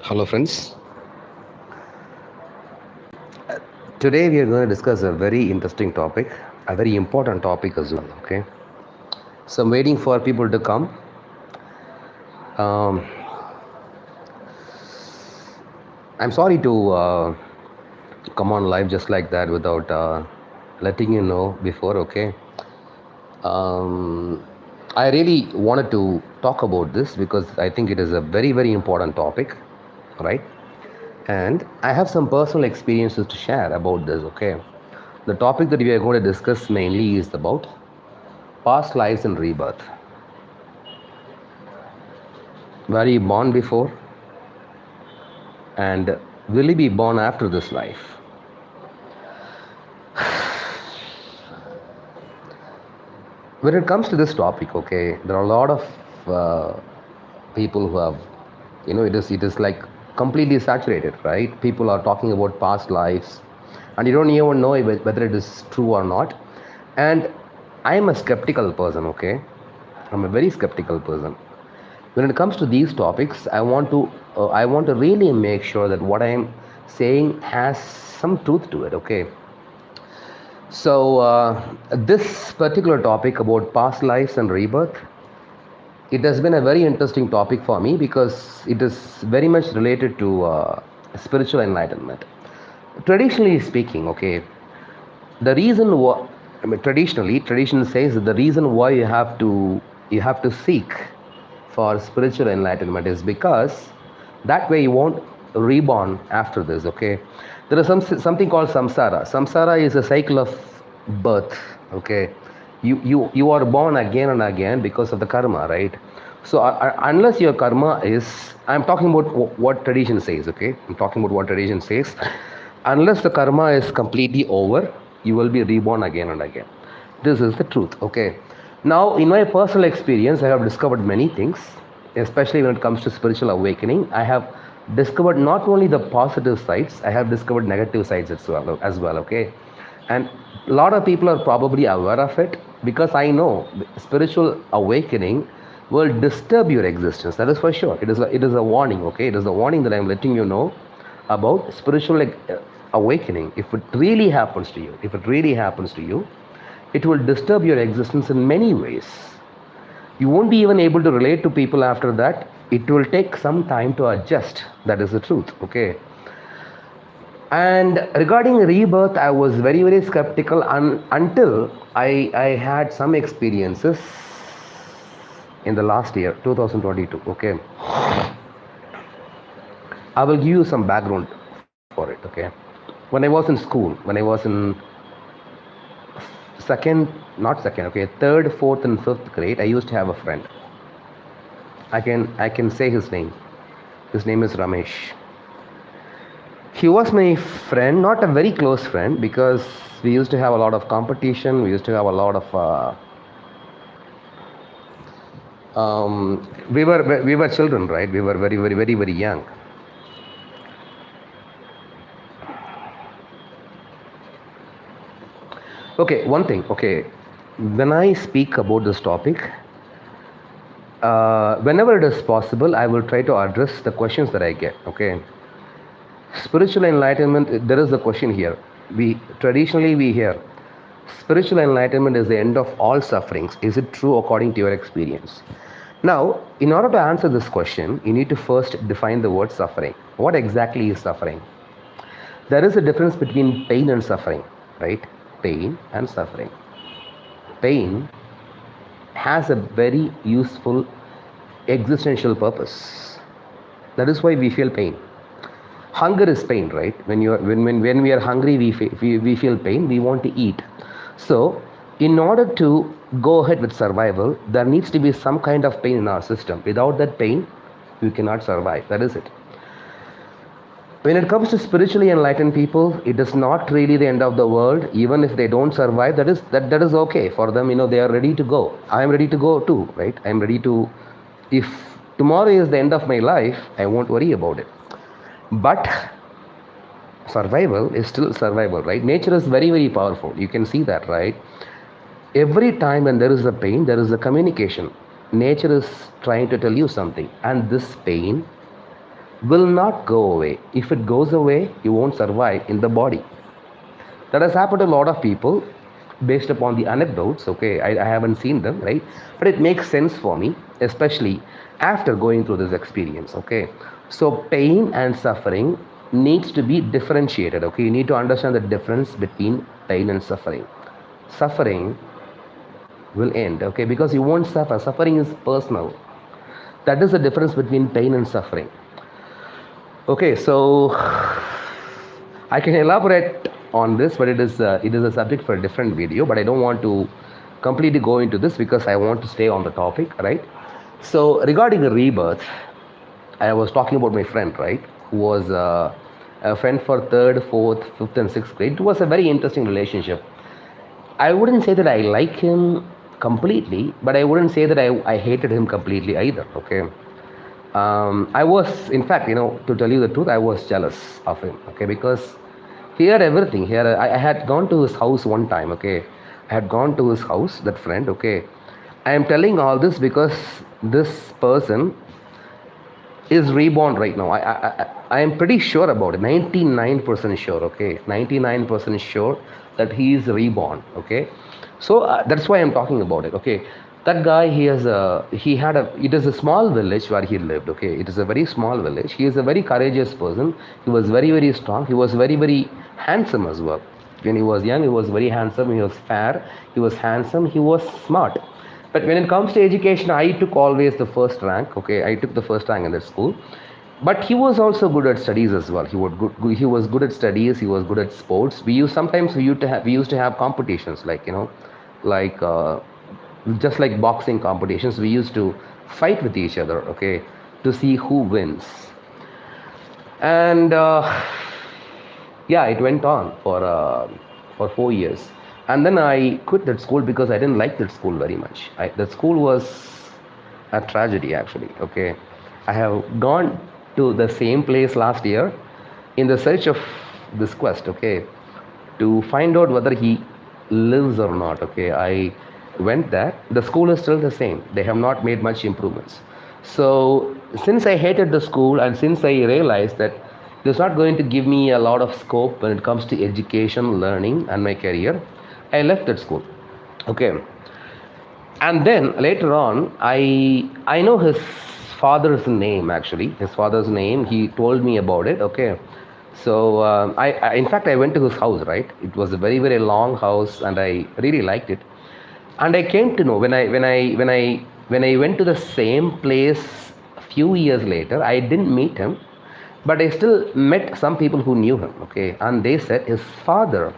Hello, friends. Today we are going to discuss a very interesting topic, a very important topic as well. Okay, so I'm waiting for people to come. Um, I'm sorry to come on live just like that without letting you know before. Okay, um, I really wanted to talk about this because I think it is a very important topic, right? And I have some personal experiences to share about this. Okay, the topic that we are going to discuss mainly is about past lives and rebirth. Were you born before? And will you be born after this life? When it comes to this topic, okay, there are a lot of people who have, it is like completely saturated, right? People are talking about past lives, and you don't even know whether it is true or not. And I am a skeptical person, okay? I'm a very skeptical person. When it comes to these topics, I want to really make sure that what I am saying has some truth to it. Okay, so this particular topic about past lives and rebirth, it has been a very interesting topic for me because it is very much related to spiritual enlightenment. Traditionally speaking, okay, the reason why, I mean, tradition says that the reason why you have to seek for spiritual enlightenment is because that way you won't reborn after this. Okay, there is something called samsara is a cycle of birth. Okay, you are born again and again because of the karma, right? So unless your karma is, I'm talking about what tradition says. Okay, I'm talking about what tradition says. Unless the karma is completely over, you will be reborn again and again. This is the truth. Okay, now in my personal experience, I have discovered many things, especially when it comes to spiritual awakening. I have discovered not only the positive sides, I have discovered negative sides as well. Okay, and a lot of people are probably aware of it because I know spiritual awakening will disturb your existence. That is for sure. It is a warning. Okay, it is a warning that I'm letting you know about spiritual awakening. If it really happens to you, it will disturb your existence in many ways. You won't be even able to relate to people after that. It will take some time to adjust. That is the truth. Okay, and regarding rebirth, I was very skeptical until I had some experiences in the last year 2022. Okay, I will give you some background for it. Okay, when I was in school, when I was in third, fourth, and fifth grade, I used to have a friend. I can say his name. His name is Ramesh. He was my friend, not a very close friend, because we used to have a lot of competition. We used to have a lot of we were children, right? We were very young. Okay, one thing. Okay, when I speak about this topic, whenever it is possible, I will try to address the questions that I get. Okay, spiritual enlightenment. There is a question here. We hear spiritual enlightenment is the end of all sufferings. Is it true according to your experience? Now, in order to answer this question, you need to first define the word suffering. What exactly is suffering? There is a difference between pain and suffering, right? Pain and suffering. Pain has a very useful existential purpose. That is why we feel pain. Hunger is pain, right? When we are hungry, we feel pain. We want to eat. So, in order to go ahead with survival, there needs to be some kind of pain in our system. Without that pain, we cannot survive. That is it. When it comes to spiritually enlightened people, it is not really the end of the world. Even if they don't survive, that is okay for them. They are ready to go. I am ready to go too, right? I am ready to. If tomorrow is the end of my life, I won't worry about it. But survival is still survival, right? Nature is very powerful. You can see that, right? Every time when there is a pain, there is a communication. Nature is trying to tell you something, and this pain will not go away. If it goes away, you won't survive in the body. That has happened to a lot of people based upon the anecdotes. Okay, I haven't seen them, right? But it makes sense for me, especially after going through this experience. Okay, so pain and suffering needs to be differentiated. Okay, you need to understand the difference between pain and suffering. Suffering will end, okay, because you won't suffer. Suffering is personal. That is the difference between pain and suffering. Okay, so I can elaborate on this, but it is a subject for a different video. But I don't want to completely go into this because I want to stay on the topic, right? So regarding the rebirth, I was talking about my friend, right, who was a friend for third, fourth, fifth, and sixth grade. It was a very interesting relationship. I wouldn't say that I like him completely, but I wouldn't say that I hated him completely either. Okay. I was, in fact, to tell you the truth, I was jealous of him. Okay, because he had everything. I had gone to his house one time. Okay, I had gone to his house, that friend. Okay, I am telling all this because this person is reborn right now. I am pretty sure about it. 99% sure. Okay, 99% sure that he is reborn. Okay, so that's why I'm talking about it. Okay, that guy, it is a small village where he lived. Okay, it is a very small village. He is a very courageous person. He was very, very strong. He was very, very handsome as well. When he was young, he was very handsome. He was fair. He was handsome. He was smart. But when it comes to education, I took always the first rank. Okay, I took the first rank in that school. But he was also good at studies as well. He was good at studies. He was good at sports. We used to have competitions, like like just like boxing competitions. We used to fight with each other. Okay, to see who wins. And yeah, it went on for 4 years. And then I quit that school because I didn't like that school very much. That school was a tragedy, actually. Okay, I have gone to the same place last year in the search of this quest. Okay, to find out whether he lives or not. Okay, I went there. The school is still the same. They have not made much improvements. So since I hated the school, and since I realized that it's not going to give me a lot of scope when it comes to education, learning, and my career, I left that school. Okay. And then later on, I know his father's name, actually. His father's name. He told me about it. Okay. So I in fact I went to his house, right? It was a very, very long house, and I really liked it. And I came to know when I went to the same place a few years later, I didn't meet him, but I still met some people who knew him. Okay. And they said his father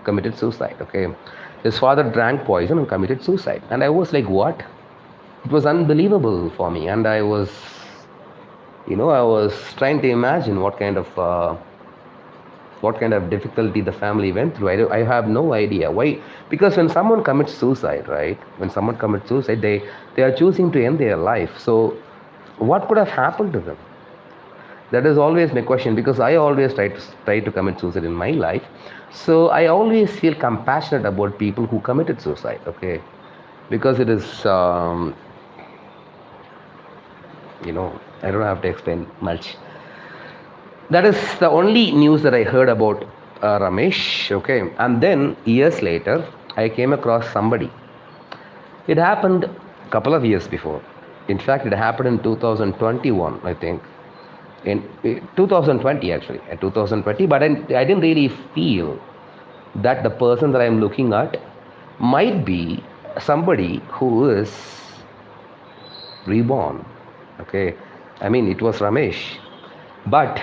committed suicide. Okay, his father drank poison and committed suicide. And I was like, what? It was unbelievable for me. And I was trying to imagine what kind of difficulty the family went through. I have no idea why. Because when someone commits suicide, right, they are choosing to end their life. So what could have happened to them? That is always my question, because I always try to commit suicide in my life. So I always feel compassionate about people who committed suicide. Okay, because it is I don't have to explain much. That is the only news that I heard about Ramesh. Okay, and then years later, I came across somebody. It happened a couple of years before. In fact, it happened in 2021, I think. In 2020, actually, in 2020. But I didn't really feel that the person that I'm looking at might be somebody who is reborn. Okay, I mean, it was Ramesh, but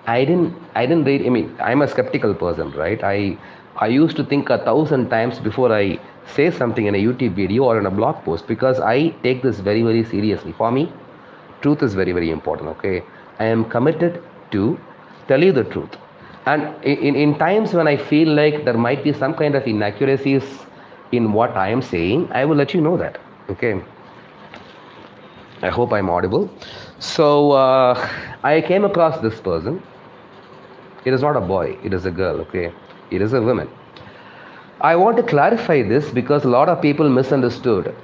I didn't really. I mean, I'm a skeptical person, right? I used to think 1,000 times before I say something in a YouTube video or in a blog post, because I take this very, very seriously. For me, truth is very, very important. Okay, I am committed to tell you the truth. And in times when I feel like there might be some kind of inaccuracies in what I am saying, I will let you know that. Okay, I hope I'm audible. So I came across this person. It is not a boy, it is a girl. Okay, it is a woman. I want to clarify this because a lot of people misunderstood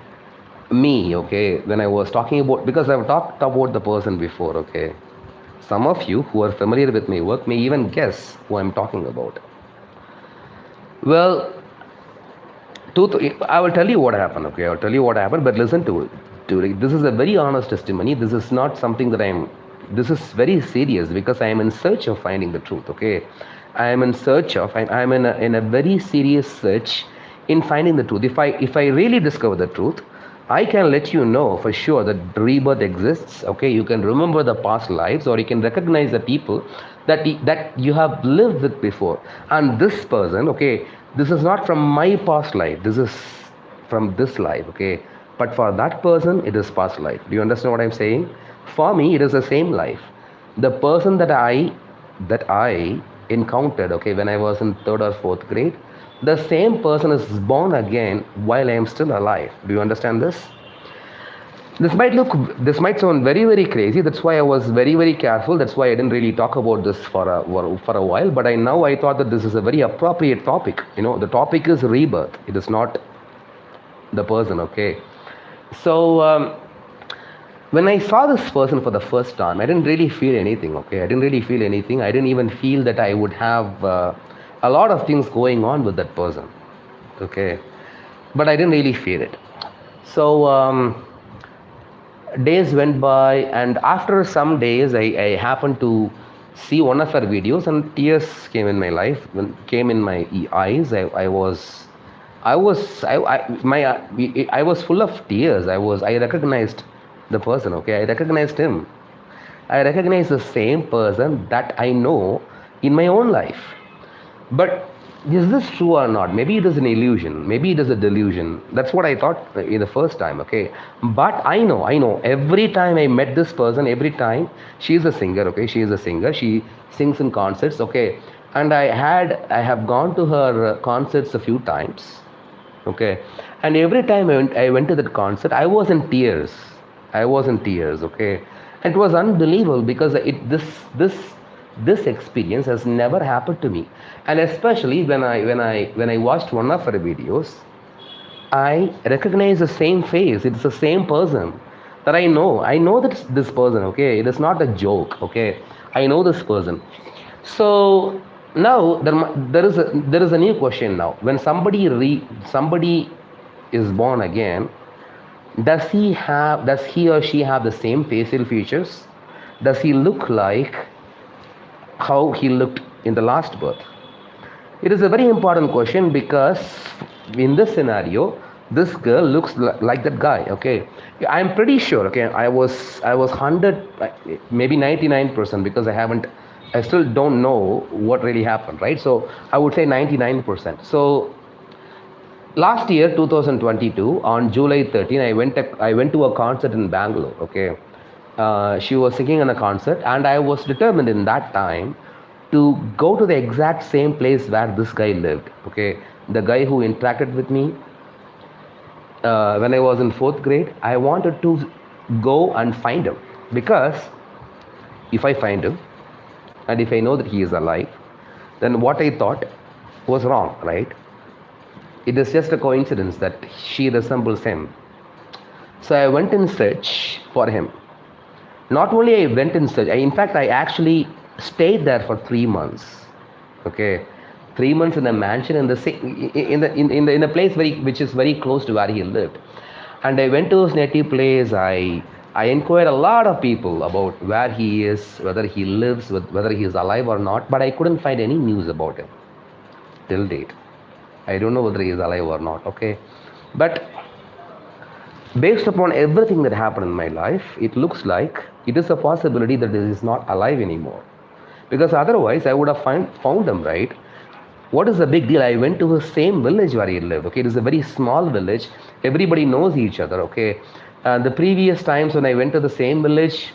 me, okay, when I was talking about, because I've talked about the person before, okay. Some of you who are familiar with my work may even guess who I'm talking about. Well, I will tell you what happened, okay. I'll tell you what happened, but listen to it. This is a very honest testimony. This is not something that this is very serious because I am in search of finding the truth, okay. I am in search of, I'm in a very serious search in finding the truth. If I really discover the truth, I can let you know for sure that rebirth exists. Okay, you can remember the past lives, or you can recognize the people that you have lived with before. And this person, okay, this is not from my past life. This is from this life. Okay, but for that person, it is past life. Do you understand what I'm saying? For me, it is the same life. The person that I encountered, okay, when I was in third or fourth grade, the same person is born again while I am still alive. Do you understand this? This might sound very, very crazy. That's why I was very, very careful. That's why I didn't really talk about this for a while. But I thought that this is a very appropriate topic. The topic is rebirth. It is not the person. Okay. So when I saw this person for the first time, I didn't really feel anything. Okay, I didn't really feel anything. I didn't even feel that I would have a lot of things going on with that person. Okay, but I didn't really feel it. So days went by, and after some days, I happened to see one of her videos, and tears came in my life, came in my eyes. I was full of tears. I recognized the person. Okay, I recognized him. I recognized the same person that I know in my own life. But is this true or not? Maybe it is an illusion. Maybe it is a delusion. That's what I thought in the first time. Okay, but I know. Every time I met this person, every time she is a singer. Okay, she is a singer. She sings in concerts. Okay, and I have gone to her concerts a few times. Okay, and every time I went to that concert, I was in tears. Okay, and it was unbelievable because this experience has never happened to me. And especially when I watched one of her videos, I recognize the same face. It's the same person that I know that this person. Okay, it is not a joke. Okay, I know this person. So now there is a new question now. When somebody is born again, does he or she have the same facial features? Does he look like how he looked in the last birth? It is a very important question because in this scenario, this girl looks like that guy. Okay, I'm pretty sure. Okay, I was 100, maybe 99%, because I still don't know what really happened, right? So I would say 99%. So last year, 2022, on July 13, I went to a concert in Bangalore. Okay, she was singing in a concert, and I was determined in that time to go to the exact same place where this guy lived. Okay, the guy who interacted with me when I was in fourth grade. I wanted to go and find him, because if I find him and if I know that he is alive, then what I thought was wrong, right? It is just a coincidence that she resembles him. So I went in search for him. Not only I went in search, in fact, I actually stayed there for 3 months. Okay, 3 months in a mansion in the place which is very close to where he lived. And I went to his native place. I inquired a lot of people about where he is, whether he lives, whether he is alive or not, but I couldn't find any news about him till date. I don't know whether he is alive or not. Okay, but based upon everything that happened in my life, it looks like it is a possibility that he is not alive anymore. Because otherwise, I would have found him, right? What is the big deal? I went to the same village where he lived. Okay, it is a very small village. Everybody knows each other. Okay, the previous times when I went to the same village,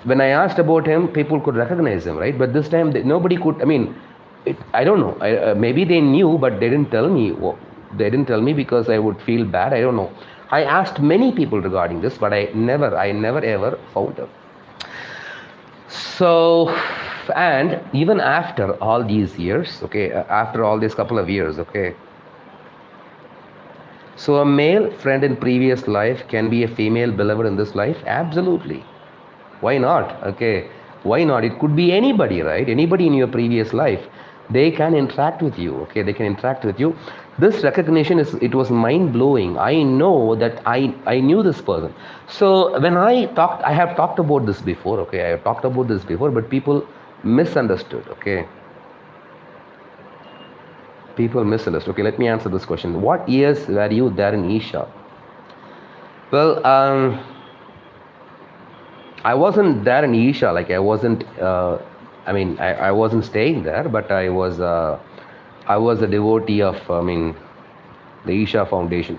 when I asked about him, people could recognize him, right? But this time, nobody could. I mean, I don't know. Maybe they knew, but they didn't tell me. They didn't tell me because I would feel bad. I don't know. I asked many people regarding this, but I never ever found him. So, and even after all these years, okay, after all these couple of years, okay. So a male friend in previous life can be a female beloved in this life? Absolutely. Why not? Okay. Why not? It could be anybody, right? Anybody in your previous life. They can interact with you. Okay. They can interact with you. This recognition is, it was mind blowing. I know that I knew this person. So when I have talked about this before. Okay. I have talked about this before, but people misunderstood. Okay. People misunderstood. Okay. Let me answer this question. What years were you there in Isha? Well, I wasn't there in Isha. Like I wasn't. I wasn't staying there, but I was a devotee of. The Isha Foundation.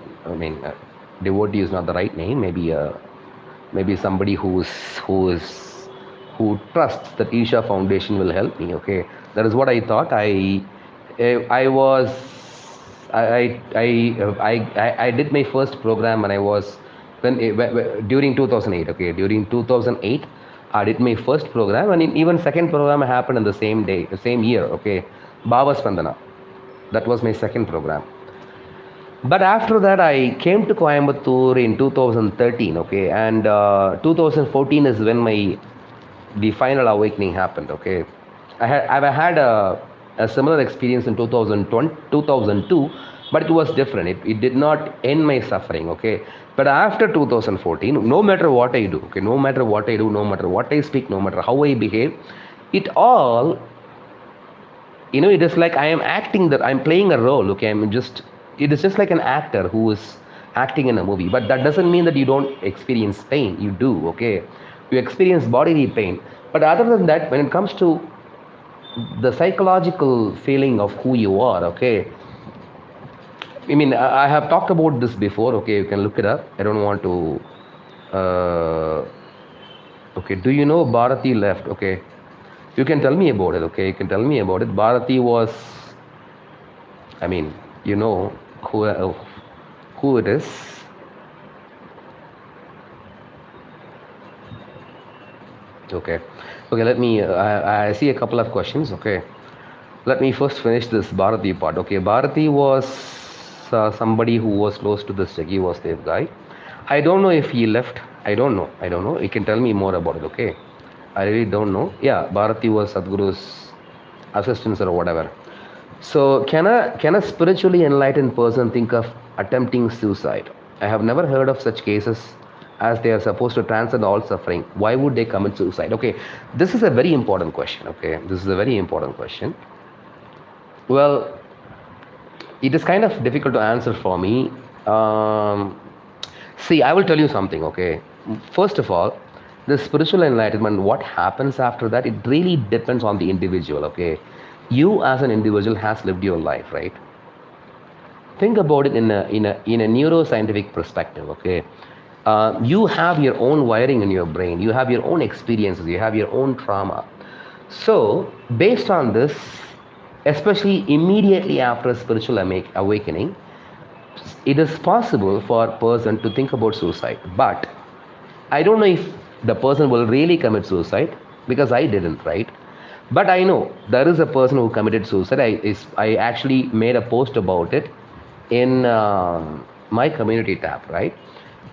Devotee is not the right name. Maybe somebody who trusts that Isha Foundation will help me. Okay, that is what I thought. I was I did my first program when I was during 2008. Okay, during 2008, I did my first program, and even second program happened in the same day, the same year. Okay, Baba Spandana. That was my second program. But after that, I came to Coimbatore in 2013. Okay, and 2014 is when the final awakening happened. Okay, I've had a similar experience in 2002, but it was different. It did not end my suffering. Okay, but after 2014, no matter what I do, okay, no matter what I do, no matter what I speak, no matter how I behave, it all, it is like I am acting, that I'm playing a role. Okay, it is just like an actor who is acting in a movie, but that doesn't mean that you don't experience pain. You do. Okay, you experience bodily pain, but other than that, when it comes to the psychological feeling of who you are, okay, I have talked about this before. Okay, you can look it up. I don't want to okay, do you know Bharati left? Okay, you can tell me about it. Okay, you can tell me about it. Bharati was, you know who it is. Okay, let me I see a couple of questions. Okay, let me first finish this Bharati part. Okay, Bharati was somebody who was close to this Jaggi Vasudev guy. I don't know if he left. I don't know. You can tell me more about it. Okay, I really don't know. Yeah, Bharati was Sadhguru's assistant or whatever. So can a spiritually enlightened person think of attempting suicide? I have never heard of such cases, as they are supposed to transcend all suffering. Why would they commit suicide? Okay, this is a very important question. Okay, this is a very important question. Well, it is kind of difficult to answer for me. See, I will tell you something. Okay, first of all, the spiritual enlightenment, what happens after that, it really depends on the individual. Okay, you as an individual has lived your life, right? Think about it in a neuroscientific perspective. Okay, you have your own wiring in your brain, you have your own experiences, you have your own trauma. So based on this, especially immediately after a spiritual awakening, it is possible for a person to think about suicide. But I don't know if the person will really commit suicide, because I didn't, right? But I know there is a person who committed suicide. I actually made a post about it in my community tab, right?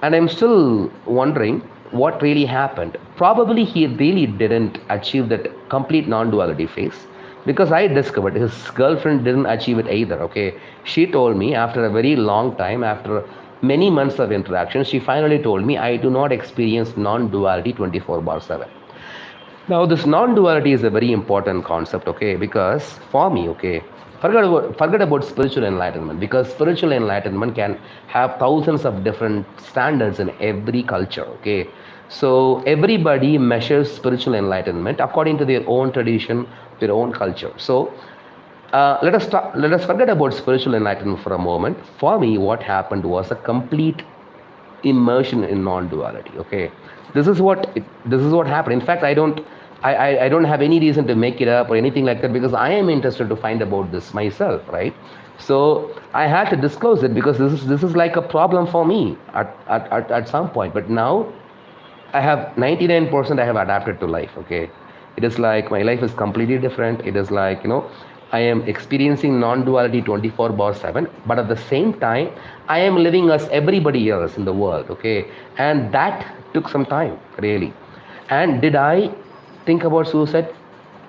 And I'm still wondering what really happened. Probably he really didn't achieve that complete non-duality phase, because I discovered his girlfriend didn't achieve it either. Okay, she told me after a very long time, after many months of interaction, she finally told me, I do not experience non-duality 24/7. Now, this non-duality is a very important concept, okay, because for me, okay, forget about spiritual enlightenment, because spiritual enlightenment can have thousands of different standards in every culture, okay. So everybody measures spiritual enlightenment according to their own tradition, their own culture. So let us forget about spiritual enlightenment for a moment. For me, what happened was a complete immersion in non-duality. Okay, this is what happened. In fact, I don't have any reason to make it up or anything like that, because I am interested to find about this myself, right? So I had to disclose it, because this is like a problem for me at some point. But now I have 99% I have adapted to life. Okay, it is like my life is completely different. It is like, I am experiencing non-duality 24 bar 7, but at the same time, I am living as everybody else in the world, okay? And that took some time, really. And did I think about suicide?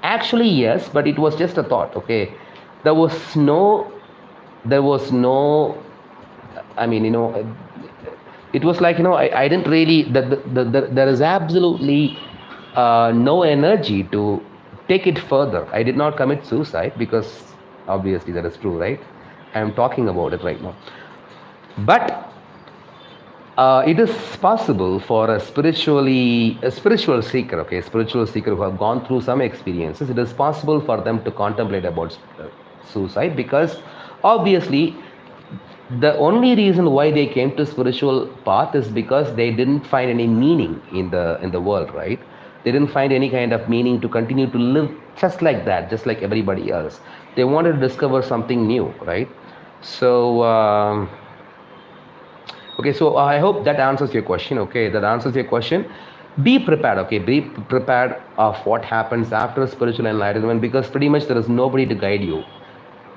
Actually, yes, but it was just a thought, okay? There was no, there was no, I mean, it was like, I didn't really, there is absolutely no energy to take it further. I did not commit suicide because obviously that is true, right? I am talking about it right now. But it is possible for a spiritual seeker, okay, a spiritual seeker who have gone through some experiences. It is possible for them to contemplate about suicide, because obviously the only reason why they came to spiritual path is because they didn't find any meaning in the world, right? They didn't find any kind of meaning to continue to live just like that, just like everybody else. They wanted to discover something new, right? So okay, so I hope that answers your question. Okay, that answers your question. Be prepared, okay? Be prepared of what happens after spiritual enlightenment, because pretty much there is nobody to guide you.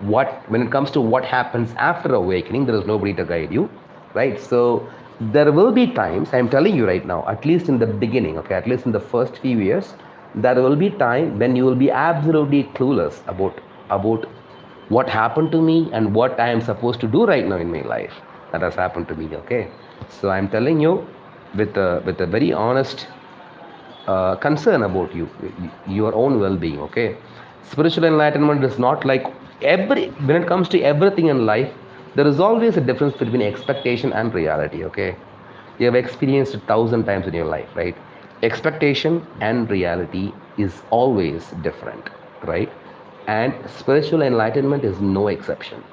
When it comes to what happens after awakening, there is nobody to guide you, right? So there will be times, I'm telling you right now, at least in the beginning, okay, at least in the first few years, there will be time when you will be absolutely clueless about what happened to me and what I am supposed to do right now in my life. That has happened to me, okay? So I'm telling you with a very honest concern about your own well-being, okay? Spiritual enlightenment is not like when it comes to everything in life, there is always a difference between expectation and reality, okay? You have experienced it 1,000 times in your life, right? Expectation and reality is always different, right? And spiritual enlightenment is no exception.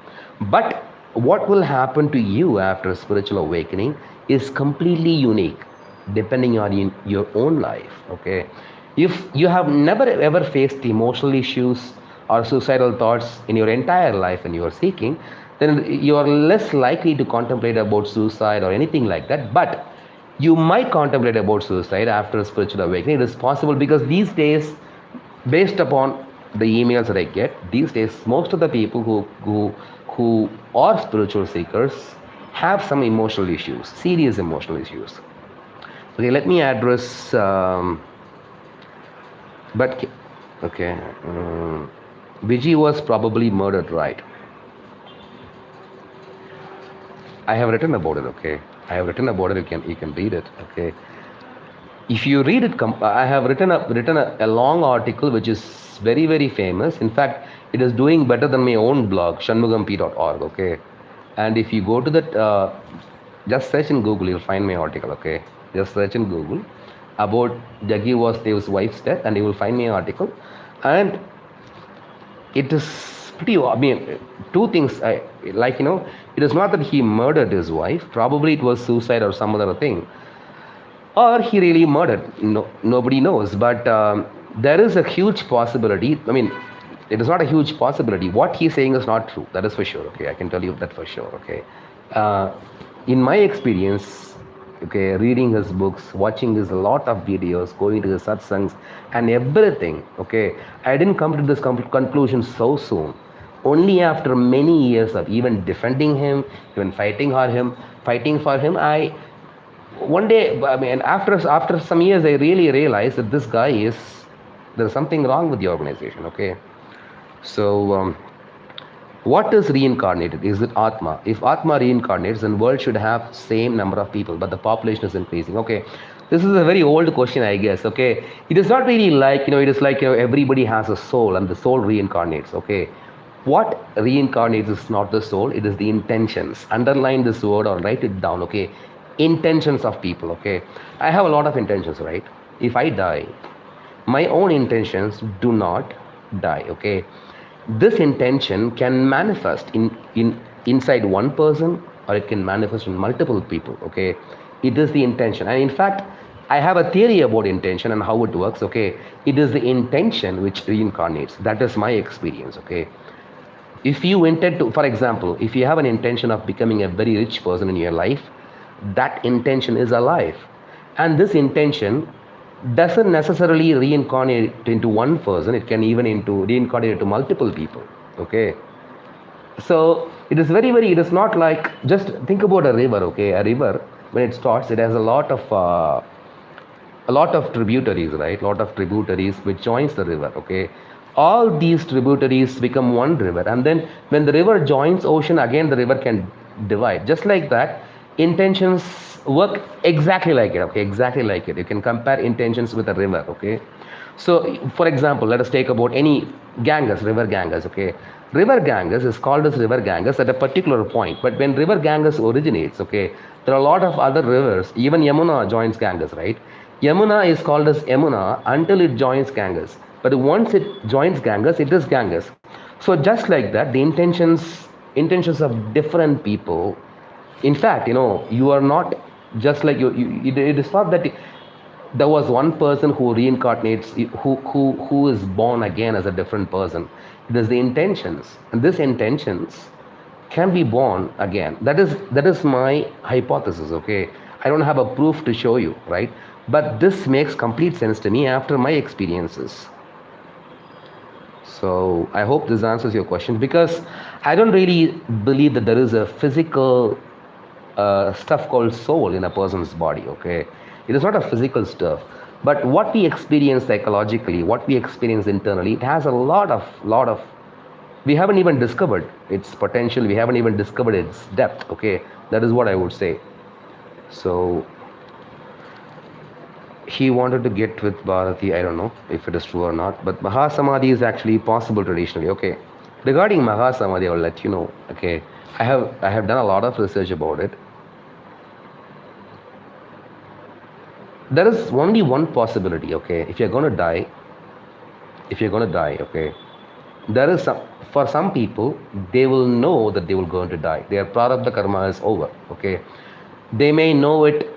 But what will happen to you after spiritual awakening is completely unique, depending on your own life, okay? If you have never ever faced emotional issues or suicidal thoughts in your entire life and you are seeking, then you are less likely to contemplate about suicide or anything like that. But you might contemplate about suicide after spiritual awakening. It is possible, because these days, based upon the emails that I get these days, most of the people who are spiritual seekers have some emotional issues, serious emotional issues. Okay, let me address. But okay, Vijay was probably murdered, right? I have written about it. Okay, I have written about it. You can read it. Okay, if you read it, I have written a long article which is very famous. In fact, it is doing better than my own blog, shanmugamp.org. Okay, and if you go to that, just search in Google, you'll find my article. Okay, just search in Google about Jaggi Vasudev's wife's death, and you will find my article. And it is pretty, I mean, two things. It is not that he murdered his wife. Probably it was suicide or some other thing, or he really murdered. No, nobody knows. But there is a huge possibility. I mean, it is not a huge possibility. What he's saying is not true. That is for sure. Okay, I can tell you that for sure. Okay, in my experience, okay, reading his books, watching his a lot of videos, going to his satsangs and everything. Okay, I didn't come to this conclusion so soon. Only after many years of even defending him, even fighting for him, one day, I mean, after some years, I really realized that this guy there's something wrong with the organization. Okay, so what is reincarnated? Is it Atma? If Atma reincarnates, then world should have same number of people, but the population is increasing. Okay, this is a very old question, I guess. Okay, it is not really like, it is like, everybody has a soul and the soul reincarnates. Okay, what reincarnates is not the soul, it is the intentions. Underline this word or write it down. Okay, intentions of people. Okay, I have a lot of intentions, right? If I die, my own intentions do not die. Okay, this intention can manifest inside one person, or it can manifest in multiple people. Okay, it is the intention. And in fact, I have a theory about intention and how it works. Okay, it is the intention which reincarnates. That is my experience. Okay, if you intend to, for example, if you have an intention of becoming a very rich person in your life, that intention is alive, and this intention doesn't necessarily reincarnate into one person. It can even reincarnate into multiple people. Okay, so it is it is not like, just think about a river. Okay, a river, when it starts, it has a lot of tributaries, right? Lot of tributaries which joins the river. Okay, all these tributaries become one river, and then when the river joins ocean, again the river can divide. Just like that, intentions work exactly like it. Okay, exactly like it. You can compare intentions with a river. Okay, so for example, let us take about any Ganges, river Ganges. Okay, river Ganges is called as river Ganges at a particular point, but when river Ganges originates, okay, there are a lot of other rivers. Even Yamuna joins Ganges, right? Yamuna is called as Yamuna until it joins Ganges. But once it joins Ganges, it is Ganges. So just like that, the intentions of different people. In fact, you are not just like it is not that there was one person who reincarnates, who is born again as a different person. It is the intentions, and these intentions can be born again. That is my hypothesis. Okay, I don't have a proof to show you, right? But this makes complete sense to me after my experiences. So I hope this answers your question, because I don't really believe that there is a physical stuff called soul in a person's body. Okay, it is not a physical stuff, but what we experience psychologically, what we experience internally, it has a lot of we haven't even discovered its potential, we haven't even discovered its depth. Okay, that is what I would say. So he wanted to get with Bharati. I don't know if it is true or not, but Mahasamadhi is actually possible traditionally. Okay, regarding Mahasamadhi, I will let you know. Okay, I have done a lot of research about it. There is only one possibility. Okay, if you're going to die, okay, there is some, for some people, they will know that they will going to die, their prarabdha karma is over. Okay, they may know it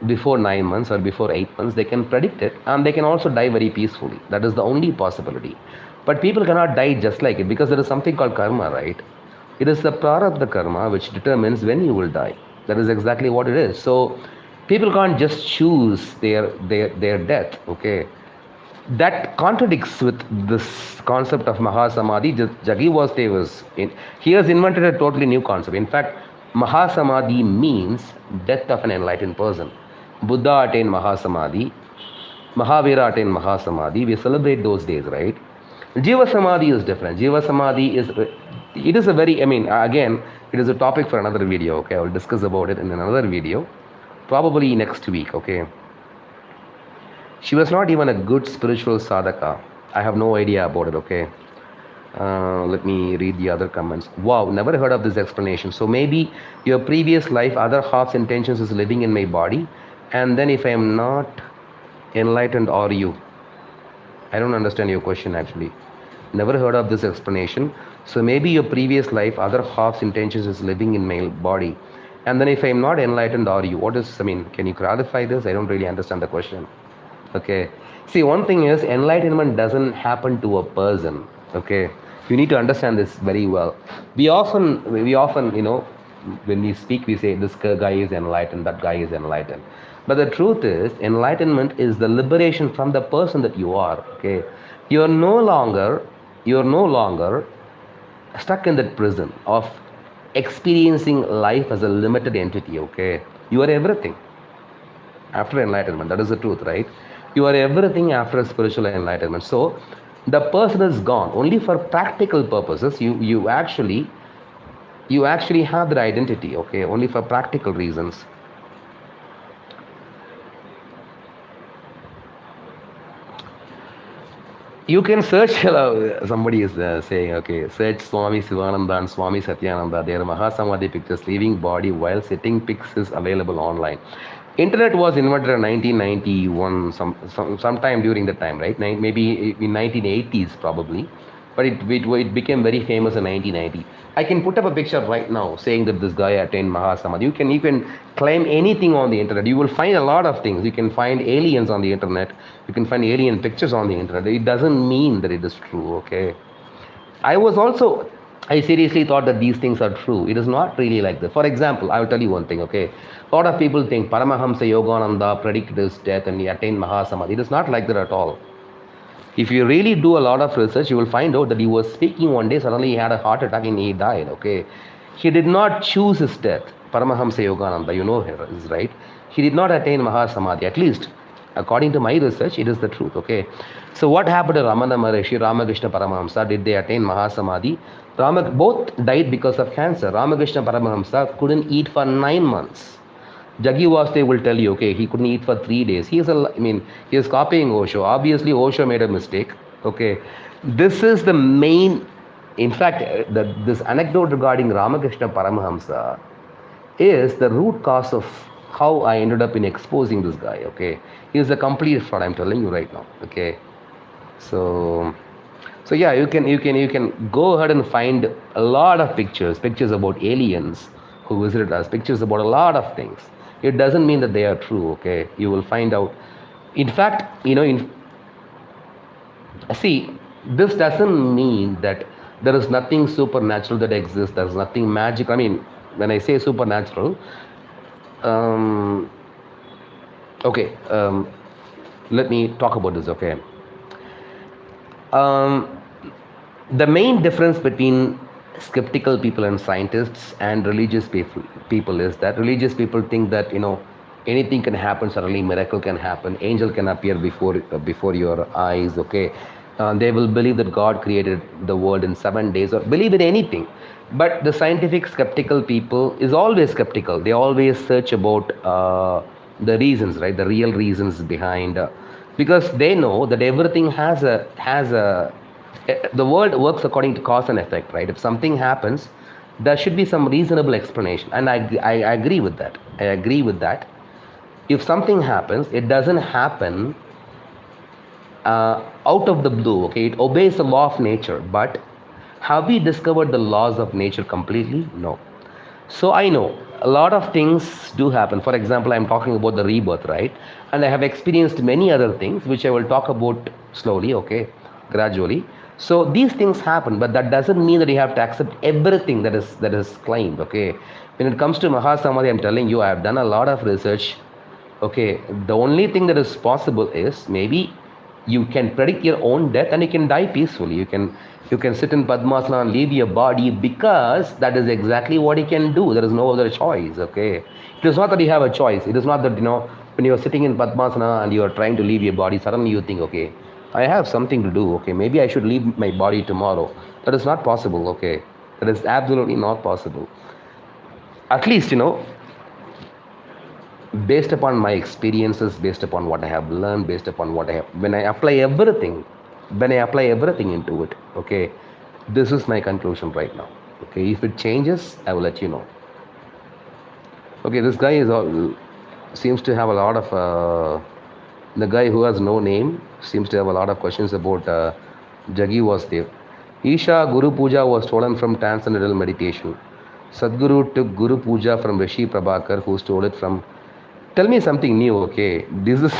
before 9 months or before 8 months. They can predict it, and they can also die very peacefully. That is the only possibility. But people cannot die just like it, because there is something called karma, right? It is the prarabdha karma which determines when you will die. That is exactly what it is. So people can't just choose their death. Okay, that contradicts with this concept of Mahasamadhi. Jagi was in, he has invented a totally new concept. In fact, Mahasamadhi means death of an enlightened person. Buddha attained Mahasamadhi, Mahavira attained Mahasamadhi. We celebrate those days, right? Jiva Samadhi is different. Jiva Samadhi is, it is a very, I mean, again, it is a topic for another video. Okay, I will discuss about it in another video, probably next week. Okay. She was not even a good spiritual sadhaka. I have no idea about it. Okay. Let me read the other comments. Wow, never heard of this explanation. So maybe your previous life, other half's intentions is living in my body, and then if I am not enlightened, or you? I don't understand your question actually. Never heard of this explanation. So maybe your previous life, other half's intentions is living in my body, and then if I am not enlightened, or you? What is? I mean, can you clarify this? I don't really understand the question. Okay, see, one thing is, enlightenment doesn't happen to a person. Okay, you need to understand this very well. We often when we speak, we say this guy is enlightened, that guy is enlightened, but the truth is, enlightenment is the liberation from the person that you are. Okay, you're no longer you're no longer stuck in that prison of experiencing life as a limited entity. Okay, you are everything after enlightenment. That is the truth, right? You are everything after spiritual enlightenment. So the person is gone. Only for practical purposes, you actually have that identity. Okay, only for practical reasons. You can search. Somebody is saying, okay, search Swami Sivananda and Swami Satyananda. Their Mahasamadhi pictures leaving body while sitting pics is available online. Internet was invented in 1991, sometime during the time, right? Maybe in 1980s probably, but it became very famous in 1990. I can put up a picture right now saying that this guy attained Mahasamadhi. You can claim anything on the internet. You will find a lot of things. You can find aliens on the internet. You can find alien pictures on the internet. It doesn't mean that it is true. Okay. I seriously thought that these things are true. It is not really like that. For example, I will tell you one thing, okay? A lot of people think Paramahamsa Yogananda predicted his death and he attained Mahasamadhi. It is not like that at all. If you really do a lot of research, you will find out that he was speaking one day, suddenly he had a heart attack and he died, okay? He did not choose his death. Paramahamsa Yogananda, you know him, right? He did not attain Mahasamadhi, at least according to my research, it is the truth, okay? So what happened to Ramana Maharishi, Ramakrishna Paramahamsa? Did they attain Mahasamadhi? Both died because of cancer. Ramakrishna Paramahamsa couldn't eat for 9 months. Jaggi Vaste will tell you, okay, he couldn't eat for 3 days. He is copying Osho. Obviously, Osho made a mistake. Okay, this is the main. In fact, this anecdote regarding Ramakrishna Paramahamsa is the root cause of how I ended up in exposing this guy. Okay, he is a complete fraud. I'm telling you right now. Okay, so yeah, you can go ahead and find a lot of pictures about aliens who visited us, pictures about a lot of things. It doesn't mean that they are true, okay? You will find out. In fact, see, this doesn't mean that there is nothing supernatural that exists. There's nothing magic. I mean, when I say supernatural, okay, let me talk about this, okay? The main difference between skeptical people and scientists and religious people is that religious people think that anything can happen, suddenly miracle can happen, angel can appear before your eyes, okay? They will believe that God created the world in 7 days, or believe in anything. But the scientific skeptical people is always skeptical. They always search about the reasons, right? The real reasons behind, because they know that everything has a the world works according to cause and effect, right? If something happens, there should be some reasonable explanation, and I agree with that. I agree with that. If something happens, it doesn't happen out of the blue, okay? It obeys the law of nature. But have we discovered the laws of nature completely? No. So I know a lot of things do happen. For example, I'm talking about the rebirth, right? And I have experienced many other things which I will talk about slowly, okay, gradually. So these things happen, but that doesn't mean that you have to accept everything that is claimed, okay? When it comes to Mahasamadhi, I'm telling you, I have done a lot of research, okay? The only thing that is possible is maybe you can predict your own death and you can die peacefully. You can sit in Padmasana and leave your body, because that is exactly what you can do. There is no other choice, okay? It is not that you have a choice. It is not that, when you are sitting in Padmasana and you are trying to leave your body, suddenly you think, okay, I have something to do, okay, maybe I should leave my body tomorrow. That is not possible, okay? That is absolutely not possible. At least, based upon my experiences, based upon what I have learned, based upon when I apply everything into it, okay, this is my conclusion right now, okay? If it changes, I will let you know. Okay, this guy seems to have a lot of, the guy who has no name seems to have a lot of questions about Jaggi Vastev. Isha Guru Puja was stolen from transcendental meditation. Sadguru took Guru Puja from Rishi Prabhakar, who stole it from... Tell me something new, okay? This is...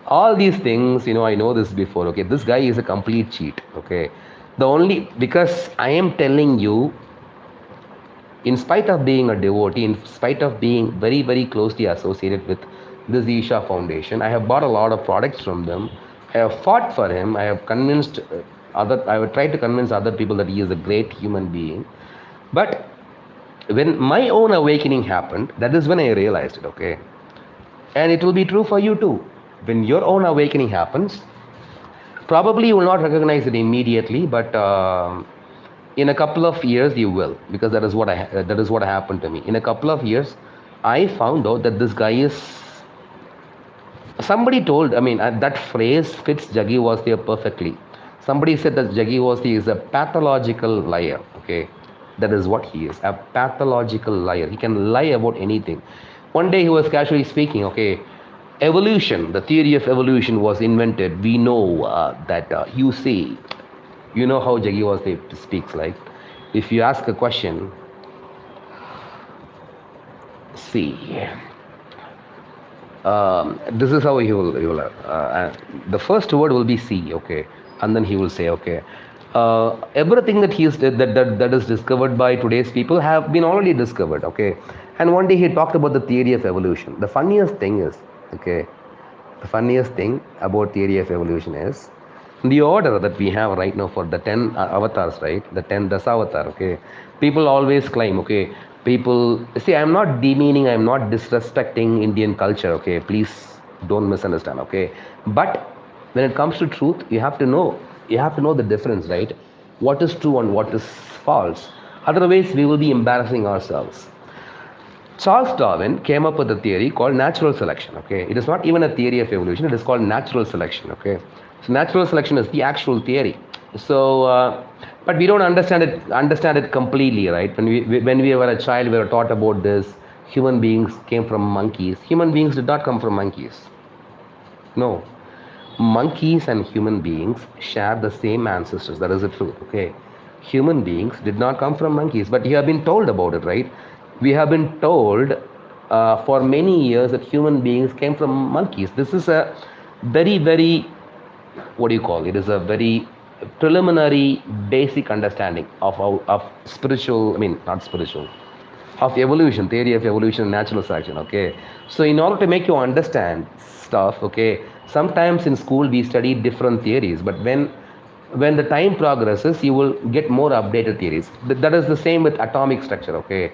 all these things, I know this before, okay? This guy is a complete cheat, okay? Because I am telling you, in spite of being a devotee, in spite of being very, very closely associated with this Isha Foundation, I have bought a lot of products from them. I have fought for him. I have tried to convince other people that he is a great human being. But when my own awakening happened, that is when I realized it, okay? And it will be true for you too. When your own awakening happens, probably you will not recognize it immediately, but in a couple of years you will, because that is what happened to me. In a couple of years, I found out that this guy is... Somebody told, that phrase fits Jaggi Vastev perfectly. Somebody said that Jaggi Vastev is a pathological liar, okay? That is what he is, a pathological liar. He can lie about anything. One day he was casually speaking, okay, evolution, the theory of evolution was invented. We know that you see, you know how Jaggi Vastev speaks, like, if you ask a question, see, this is how he will the first word will be see, okay, and then he will say, okay, everything that that is discovered by today's people have been already discovered, okay? And one day he talked about the theory of evolution. The funniest thing is, okay, The funniest thing about theory of evolution is the order that we have right now for the 10 avatars, right? The 10 Dasavatar, okay? People always claim, okay? People, see, I'm not demeaning, I'm not disrespecting Indian culture, okay? Please don't misunderstand, okay? But when it comes to truth, you have to know the difference, right? What is true and what is false. Otherwise, we will be embarrassing ourselves. Charles Darwin came up with a theory called natural selection. Okay, it is not even a theory of evolution; it is called natural selection. Okay, so natural selection is the actual theory. So, but we don't understand it completely, right? When we were a child, we were taught about this. Human beings came from monkeys. Human beings did not come from monkeys. No, monkeys and human beings share the same ancestors. That is the truth. Okay, human beings did not come from monkeys, but you have been told about it, right? We have been told for many years that human beings came from monkeys. This is a very, very, what do you call it? Is a very preliminary, basic understanding of spiritual. I mean, not spiritual, of evolution, theory of evolution, natural selection. Okay, so in order to make you understand stuff, okay, sometimes in school we study different theories, but when the time progresses, you will get more updated theories. That is the same with atomic structure. Okay,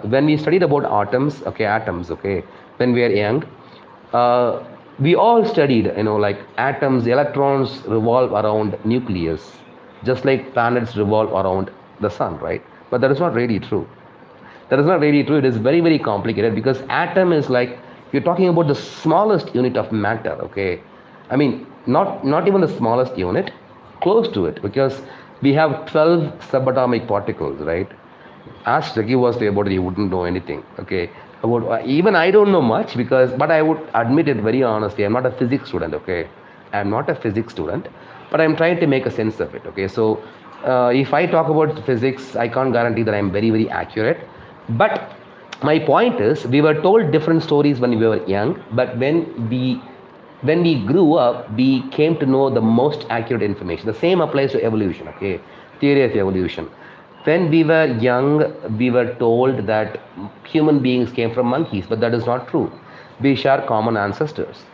when we studied about atoms, okay, when we are young, uh, we all studied, like atoms, electrons revolve around nucleus, just like planets revolve around the sun, right? But that is not really true. That is not really true. It is very, very complicated because atom is like, you're talking about the smallest unit of matter, okay? I mean, not even the smallest unit, close to it, because we have 12 subatomic particles, right? Ask Jackie was there about it, he wouldn't know anything, okay? About even I don't know much because, but I would admit it very honestly. I'm not a physics student, okay? I'm not a physics student, but I'm trying to make a sense of it, okay? So, if I talk about physics, I can't guarantee that I'm very, very accurate. But my point is, we were told different stories when we were young, but when we grew up, we came to know the most accurate information. The same applies to evolution, okay? Theory of evolution. When we were young, we were told that human beings came from monkeys, but that is not true. We share common ancestors.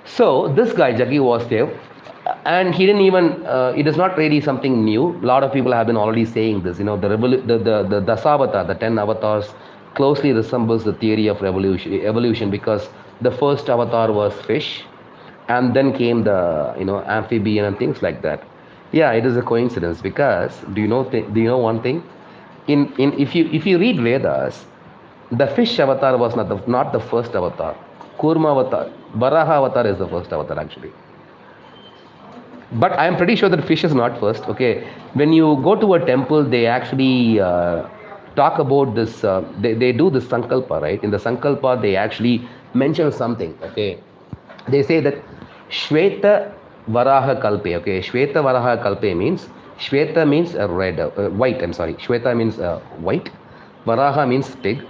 So this guy Jaggi was there, and he didn't even. It is not really something new. A lot of people have been already saying this. The Dasavatar, the 10 avatars, closely resembles the theory of evolution because the first avatar was fish, and then came the amphibian and things like that. Yeah, it is a coincidence because do you know one thing? In if you read Vedas, the fish avatar was not the first avatar. Kurma avatar, Varaha avatar is the first avatar actually. But I am pretty sure that fish is not first. Okay, when you go to a temple, they actually talk about this. They do this sankalpa, right? In the sankalpa, they actually mention something. Okay, they say that Shweta Varaha Kalpe. Okay, Shweta Varaha Kalpe means Shweta means red, white. I'm sorry, Shweta means white. Varaha means pig.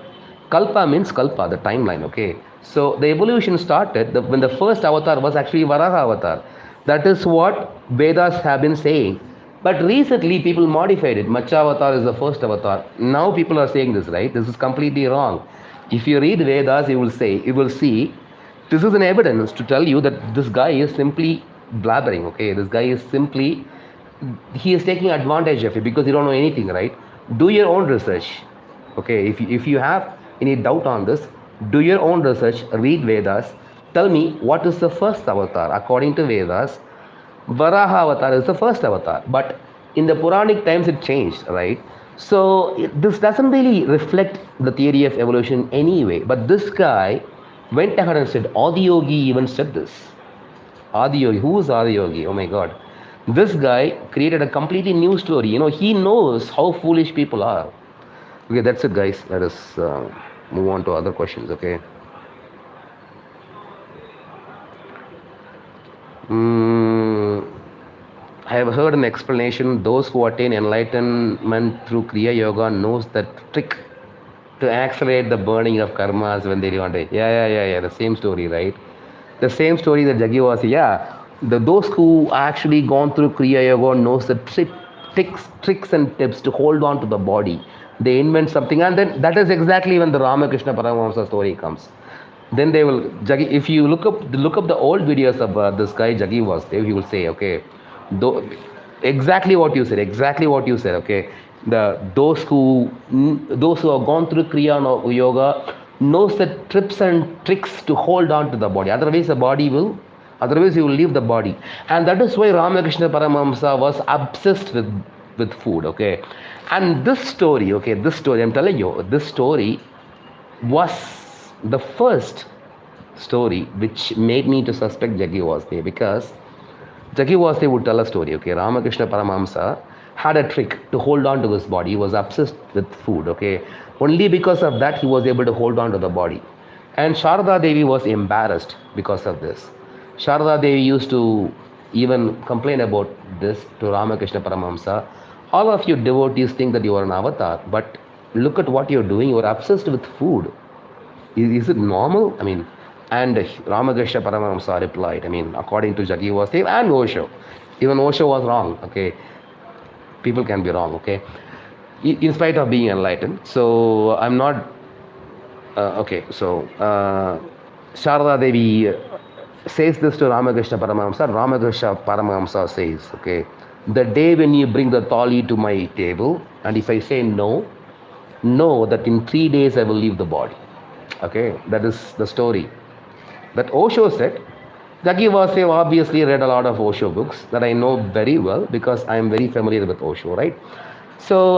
Kalpa means Kalpa, the timeline. Okay, so the evolution started when the first avatar was actually Varaha avatar. That is what Vedas have been saying. But recently, people modified it. Macha avatar is the first avatar. Now people are saying this, right? This is completely wrong. If you read Vedas, you will see this is an evidence to tell you that this guy is simply blabbering. Okay, this guy is simply he is taking advantage of it because you don't know anything, right? Do your own research. Okay, if you have any doubt on this, do your own research, read Vedas, tell me what is the first avatar. According to Vedas, Varaha avatar is the first avatar, but in the Puranic times it changed, right? So this doesn't really reflect the theory of evolution anyway. But this guy went ahead and said, Adiyogi even said this. Adiyogi, who is Adiyogi? Oh my God. This guy created a completely new story. He knows how foolish people are. Okay, that's it, guys. Let us move on to other questions, okay? I have heard an explanation. Those who attain enlightenment through Kriya Yoga knows that trick to accelerate the burning of karmas when they want to. Yeah. The same story, right? The same story that Jaggi was. Yeah, those who actually gone through Kriya Yoga knows the tricks and tips to hold on to the body. They invent something, and then that is exactly when the Ramakrishna Paramahamsa story comes. Then they will Jaggi. If you look up the old videos of this guy Jaggi was there, he will say, okay, though, exactly what you said, exactly what you said. Okay, those who have gone through Kriya Yoga knows the tips and tricks to hold on to the body. Otherwise you will leave the body, and that is why Ramakrishna Paramahamsa was obsessed with food. Okay, and this story, I'm telling you, this story was the first story which made me to suspect Jaggi was there, because Jaggi was there would tell a story. Okay, Ramakrishna Paramahamsa had a trick to hold on to his body. He was obsessed with food. Okay, only because of that he was able to hold on to the body. And Sharada Devi was embarrassed because of this. Sharada Devi used to even complain about this to Ramakrishna Paramahamsa. All of you devotees think that you are an avatar, but look at what you're doing. You're obsessed with food. Is it normal? I mean, and Ramakrishna Paramahamsa replied, I mean, according to Jaggi Vasadev and Osho, even Osho was wrong. Okay, people can be wrong. Okay, in spite of being enlightened. So I'm not. Okay, so Sharada Devi says this to Ramakrishna Paramahamsa. Ramakrishna Paramahamsa says, okay, the day when you bring the thali to my table, and if I say no, know that in 3 days I will leave the body. Okay, that is the story that Osho said. Jaggi Vasadev obviously read a lot of Osho books that I know very well, because I am very familiar with Osho, right? So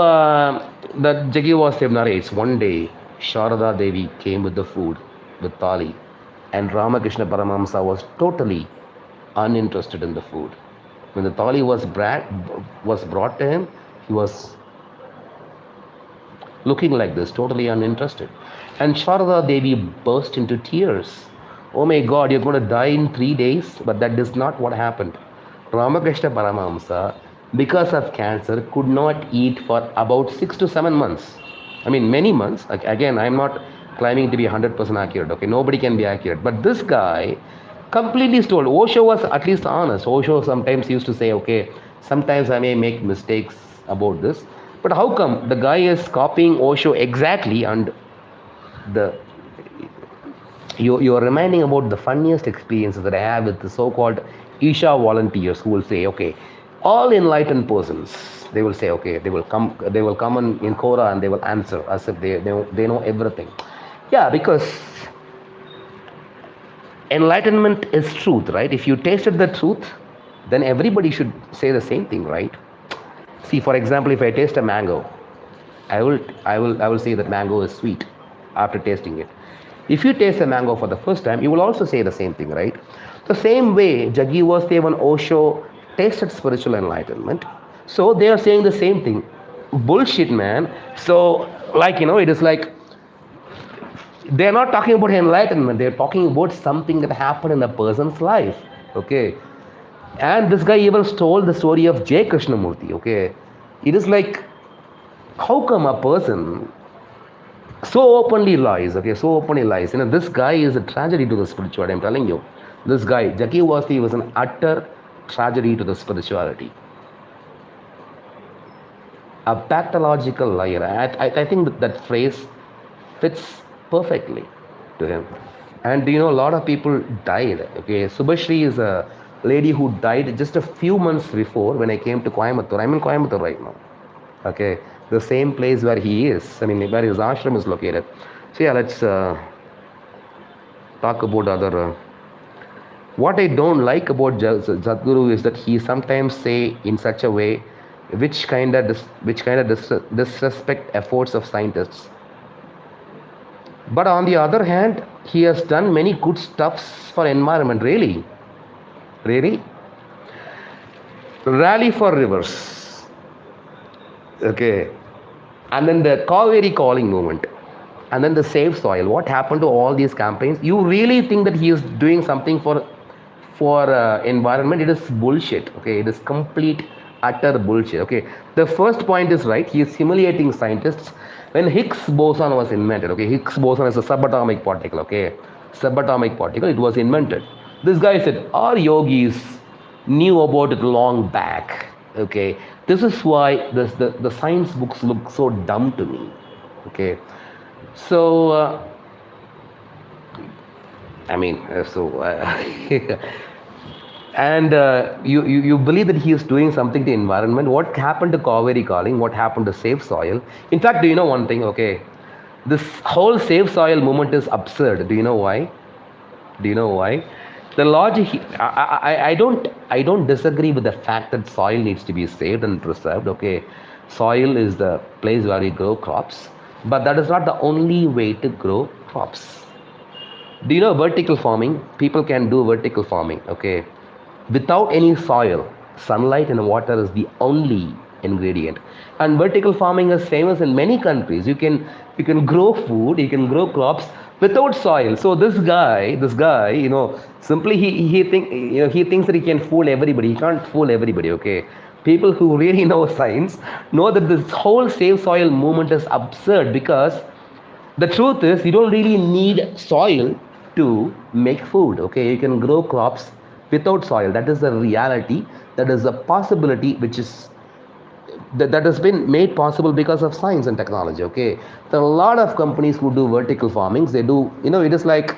that Jaggi Vasadev narrates, one day Sharada Devi came with the food, with thali, and Ramakrishna Paramahamsa was totally uninterested in the food. When the thali was brought to him, he was looking like this, totally uninterested. And Sharada Devi burst into tears. Oh my God, you're going to die in 3 days? But that is not what happened. Ramakrishna Paramahamsa, because of cancer, could not eat for about 6 to 7 months. I mean, many months. Again, I'm not claiming to be 100% accurate. Okay, nobody can be accurate. But this guy completely stole. Osho was at least honest. Osho sometimes used to say, okay, sometimes I may make mistakes about this. But how come the guy is copying Osho exactly, and you are reminding about the funniest experiences that I have with the so-called Isha volunteers who will say, okay, all enlightened persons, they will say, okay, they will come in Quora and they will answer as if they know everything. Yeah, because enlightenment is truth, right? If you tasted the truth, then everybody should say the same thing, right? See, for example, if I taste a mango, I will say that mango is sweet after tasting it. If you taste a mango for the first time, you will also say the same thing, right? The same way Jaggi Vasadev and Osho tasted spiritual enlightenment. So they are saying the same thing. Bullshit, man. So, it is like they are not talking about enlightenment. They are talking about something that happened in a person's life. Okay. And this guy even stole the story of J. Krishnamurti. Okay. It is like, how come a person so openly lies? Okay, so openly lies. This guy is a tragedy to the spirituality. I'm telling you, this guy Jaggi Vasadev was an utter tragedy to the spirituality. A pathological liar. I think that phrase fits perfectly to him. And a lot of people died. Okay, Subhashri is a lady who died just a few months before when I came to Coimbatore. I'm in Coimbatore right now. Okay, the same place where he is. I mean, where his ashram is located. So yeah, let's talk about other. What I don't like about Sadhguru is that he sometimes say in such a way which kind of disrespect efforts of scientists. But on the other hand, he has done many good stuffs for environment. Really? Rally for rivers. Okay. And then the Kaveri calling movement. And then the Save Soil. What happened to all these campaigns? You really think that he is doing something for environment? It is bullshit. Okay. It is complete, utter bullshit. Okay. The first point is right. He is humiliating scientists. When Higgs boson was invented, okay, Higgs boson is a subatomic particle, okay, subatomic particle, it was invented. This guy said, our yogis knew about it long back, okay. This is why the science books look so dumb to me, okay. So, I mean, and you believe that he is doing something to environment. What happened to Kaveri calling? What happened to Save Soil? In fact, do you know one thing? Okay, this whole Save Soil movement is absurd. Do you know why? Do you know why? The logic. I don't disagree with the fact that soil needs to be saved and preserved. Okay, soil is the place where we grow crops, but that is not the only way to grow crops. Do you know vertical farming? People can do vertical farming, okay? Without any soil, sunlight and water is the only ingredient. And vertical farming is famous in many countries. You can grow food, you can grow crops without soil. So this guy, simply he thinks that he can fool everybody. He can't fool everybody, okay? People who really know science know that this whole save soil movement is absurd because the truth is you don't really need soil to make food, okay? You can grow crops without soil. That is the reality. That is a possibility which is that has been made possible because of science and technology, okay? There are a lot of companies who do vertical farmings. They do, it is like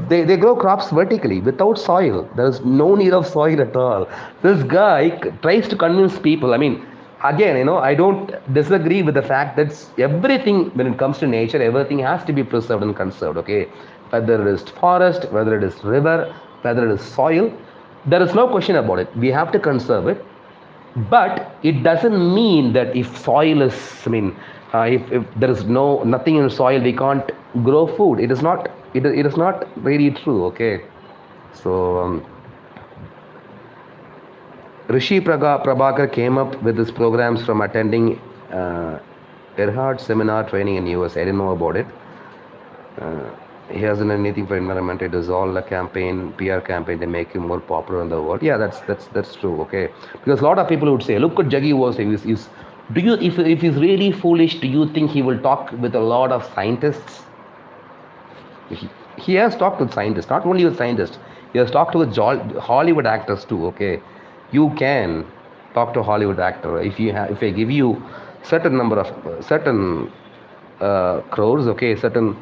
they grow crops vertically without soil. There is no need of soil at all. This guy tries to convince people. I mean, again, I don't disagree with the fact that everything, when it comes to nature, everything has to be preserved and conserved, okay? Whether it is forest, whether it is river, whether it is soil, there is no question about it. We have to conserve it. But it doesn't mean that if soil is, if there is nothing in soil, we can't grow food. It is not really true, okay? So Rishi Prabhakar came up with these programs from attending Erhard seminar training in US. I didn't know about it. He hasn't done anything for environment. It is all a campaign, PR campaign. They make him more popular in the world. Yeah, that's true. Okay, because a lot of people would say, look at Jaggi was. Do you if he's really foolish? Do you think he will talk with a lot of scientists? He has talked with scientists, not only with scientists. He has talked with Hollywood actors too. Okay, you can talk to Hollywood actor if I give you certain number of certain crores. Okay, certain,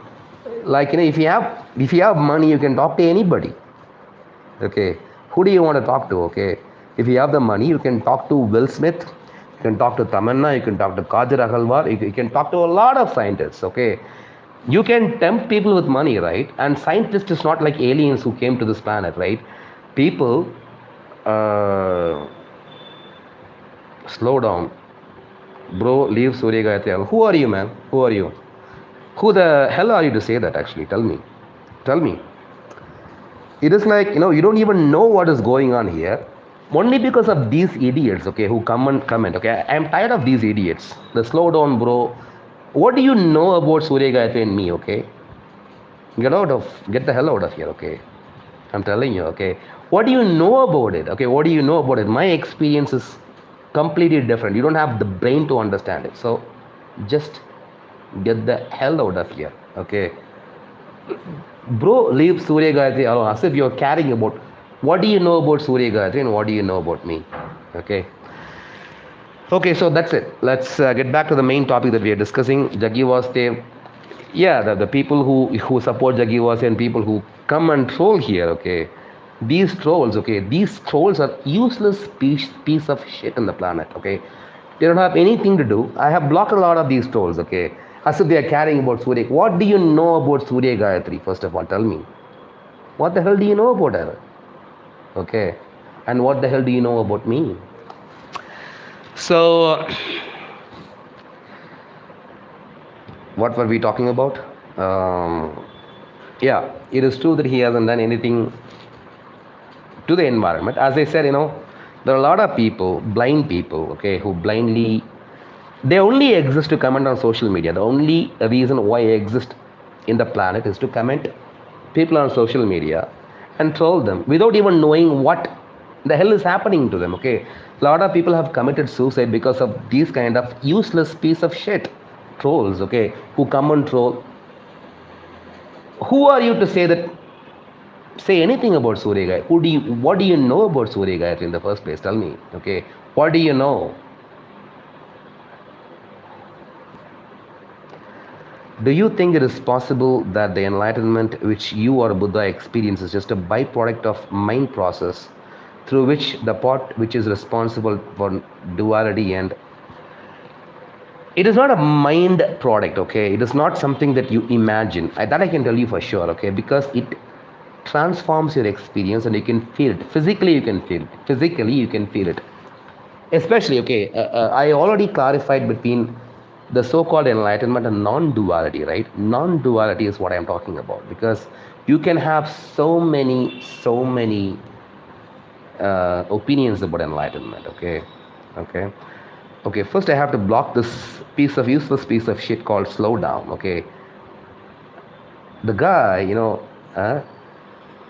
like, if you have money, you can talk to anybody, okay? Who do you want to talk to? Okay, if you have the money, you can talk to Will Smith, you can talk to Tamanna, you can talk to Kajal Agarwal, you can talk to a lot of scientists, okay? You can tempt people with money, right? And scientists is not like aliens who came to this planet, right? People, slow down, bro. Leave Surya Gayatri. Who are you, man? Who are you? Who the hell are you to say that, actually? Tell me. Tell me. It is like, you don't even know what is going on here. Only because of these idiots, okay, who come and comment, okay? I'm tired of these idiots. The slow down, bro. What do you know about Surya Gayatri and me, okay? Get the hell out of here, okay? I'm telling you, okay? What do you know about it? Okay, what do you know about it? My experience is completely different. You don't have the brain to understand it. So just get the hell out of here, okay? Bro, leave Surya Gayatri alone, as if you're caring about what do you know about Surya Gayatri and what do you know about me, okay? Okay, so that's it. Let's get back to the main topic that we are discussing. Jaggi Vastev. Yeah, the people who support Jaggi Vastev and people who come and troll here, okay? These trolls are useless piece of shit on the planet, okay? They don't have anything to do. I have blocked a lot of these trolls, okay? As if they are caring about Surya. What do you know about Surya Gayatri? First of all, tell me. What the hell do you know about her? Okay? And what the hell do you know about me? So, what were we talking about? Yeah, it is true that he hasn't done anything to the environment. As I said, there are a lot of people, blind people, okay, who blindly, they only exist to comment on social media. The only reason why I exist in the planet is to comment people on social media and troll them without even knowing what the hell is happening to them, okay? A lot of people have committed suicide because of these kind of useless piece of shit trolls, okay, who come and troll. Who are you to say anything about Surya Gayatri? What do you know about Surya Gayatri in the first place? Tell me, okay? What do you know? Do you think it is possible that the enlightenment which you or Buddha experience is just a byproduct of mind process through which the part which is responsible for duality, and it is not a mind product, okay? It is not something that you imagine. That I can tell you for sure, okay? Because it transforms your experience and you can feel it. Physically, you can feel it. Physically, you can feel it. Especially, okay, I already clarified between the so-called enlightenment and non-duality, right? Non-duality is what I'm talking about, because you can have so many opinions about enlightenment, okay? Okay. Okay, first I have to block this useless piece of shit called slow down, okay? The guy,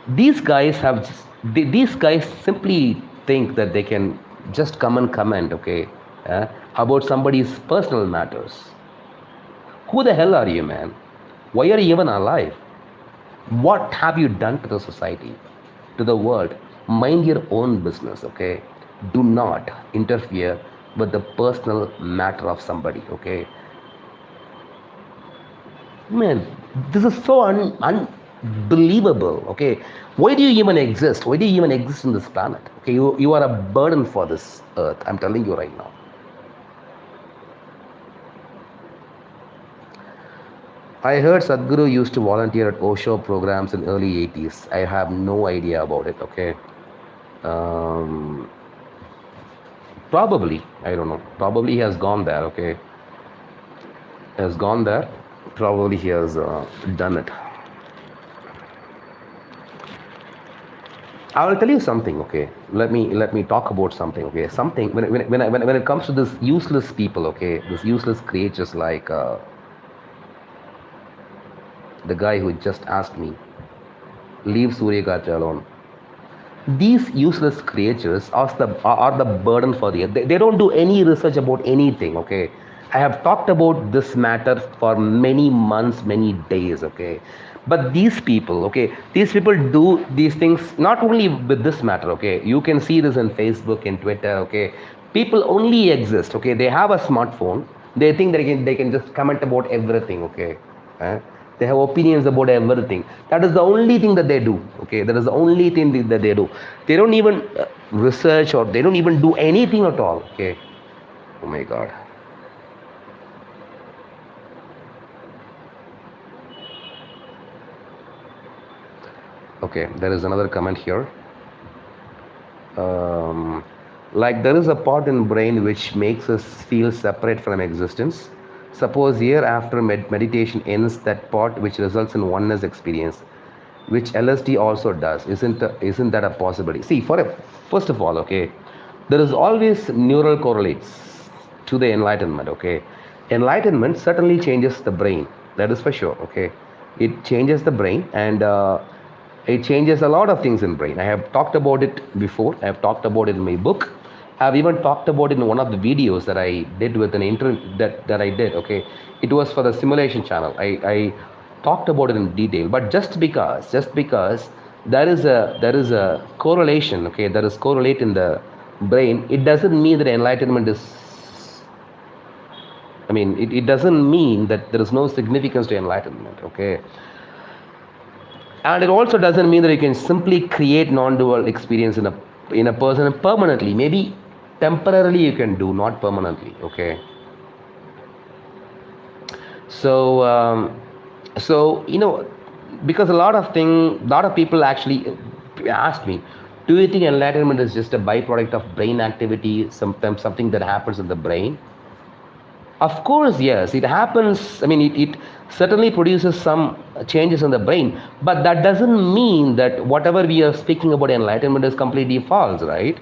these guys have just, these guys simply think that they can just come and comment, okay, about somebody's personal matters. Who the hell are you, man? Why are you even alive? What have you done to the society, to the world? Mind your own business, okay? Do not interfere with the personal matter of somebody, okay? Man, this is so unbelievable, okay? Why do you even exist? Why do you even exist in this planet? Okay, you are a burden for this earth. I'm telling you right now. I heard Sadhguru used to volunteer at Osho programs in early 80s. I have no idea about it, okay? Um, Probably, I don't know. Probably he has gone there, okay? Has gone there. Probably he has done it. I will tell you something, okay? Let me talk about something, okay? Something when it comes to this useless people, okay? This useless creatures like the guy who just asked me, leave Suryagatra alone. These useless creatures are the burden for the earth. They don't do any research about anything, okay? I have talked about this matter for many months, many days, okay? But these people, okay, these people do these things not only with this matter, okay? You can see this in Facebook and Twitter, okay? People only exist, okay? They have a smartphone. They think they can just comment about everything, okay? They have opinions about everything. That is the only thing that they do, okay? That is the only thing that they do. They don't even research, or they don't even do anything at all, okay? Oh my God. Okay, there is another comment here. Like there is a part in brain which makes us feel separate from existence. Suppose year after meditation ends, that part which results in oneness experience, which LSD also does. Isn't that a possibility? See, first of all, okay, there is always neural correlates to the enlightenment, okay? Enlightenment certainly changes the brain. That is for sure, okay? It changes the brain, and it changes a lot of things in brain. I have talked about it before. I have talked about it in my book. I have even talked about it in one of the videos that I did with an that I did, okay? It was for the simulation channel. I talked about it in detail. But just because there is a correlation, okay, there is correlate in the brain, it doesn't mean that enlightenment is, I mean, it doesn't mean that there is no significance to enlightenment, okay? And it also doesn't mean that you can simply create non-dual experience in a person permanently. Maybe temporarily you can do, not permanently, okay? So because a lot of people actually ask me, do you think enlightenment is just a byproduct of brain activity, sometimes something that happens in the brain? Of course, yes, it happens. I mean, it certainly produces some changes in the brain, but that doesn't mean that whatever we are speaking about enlightenment is completely false, right?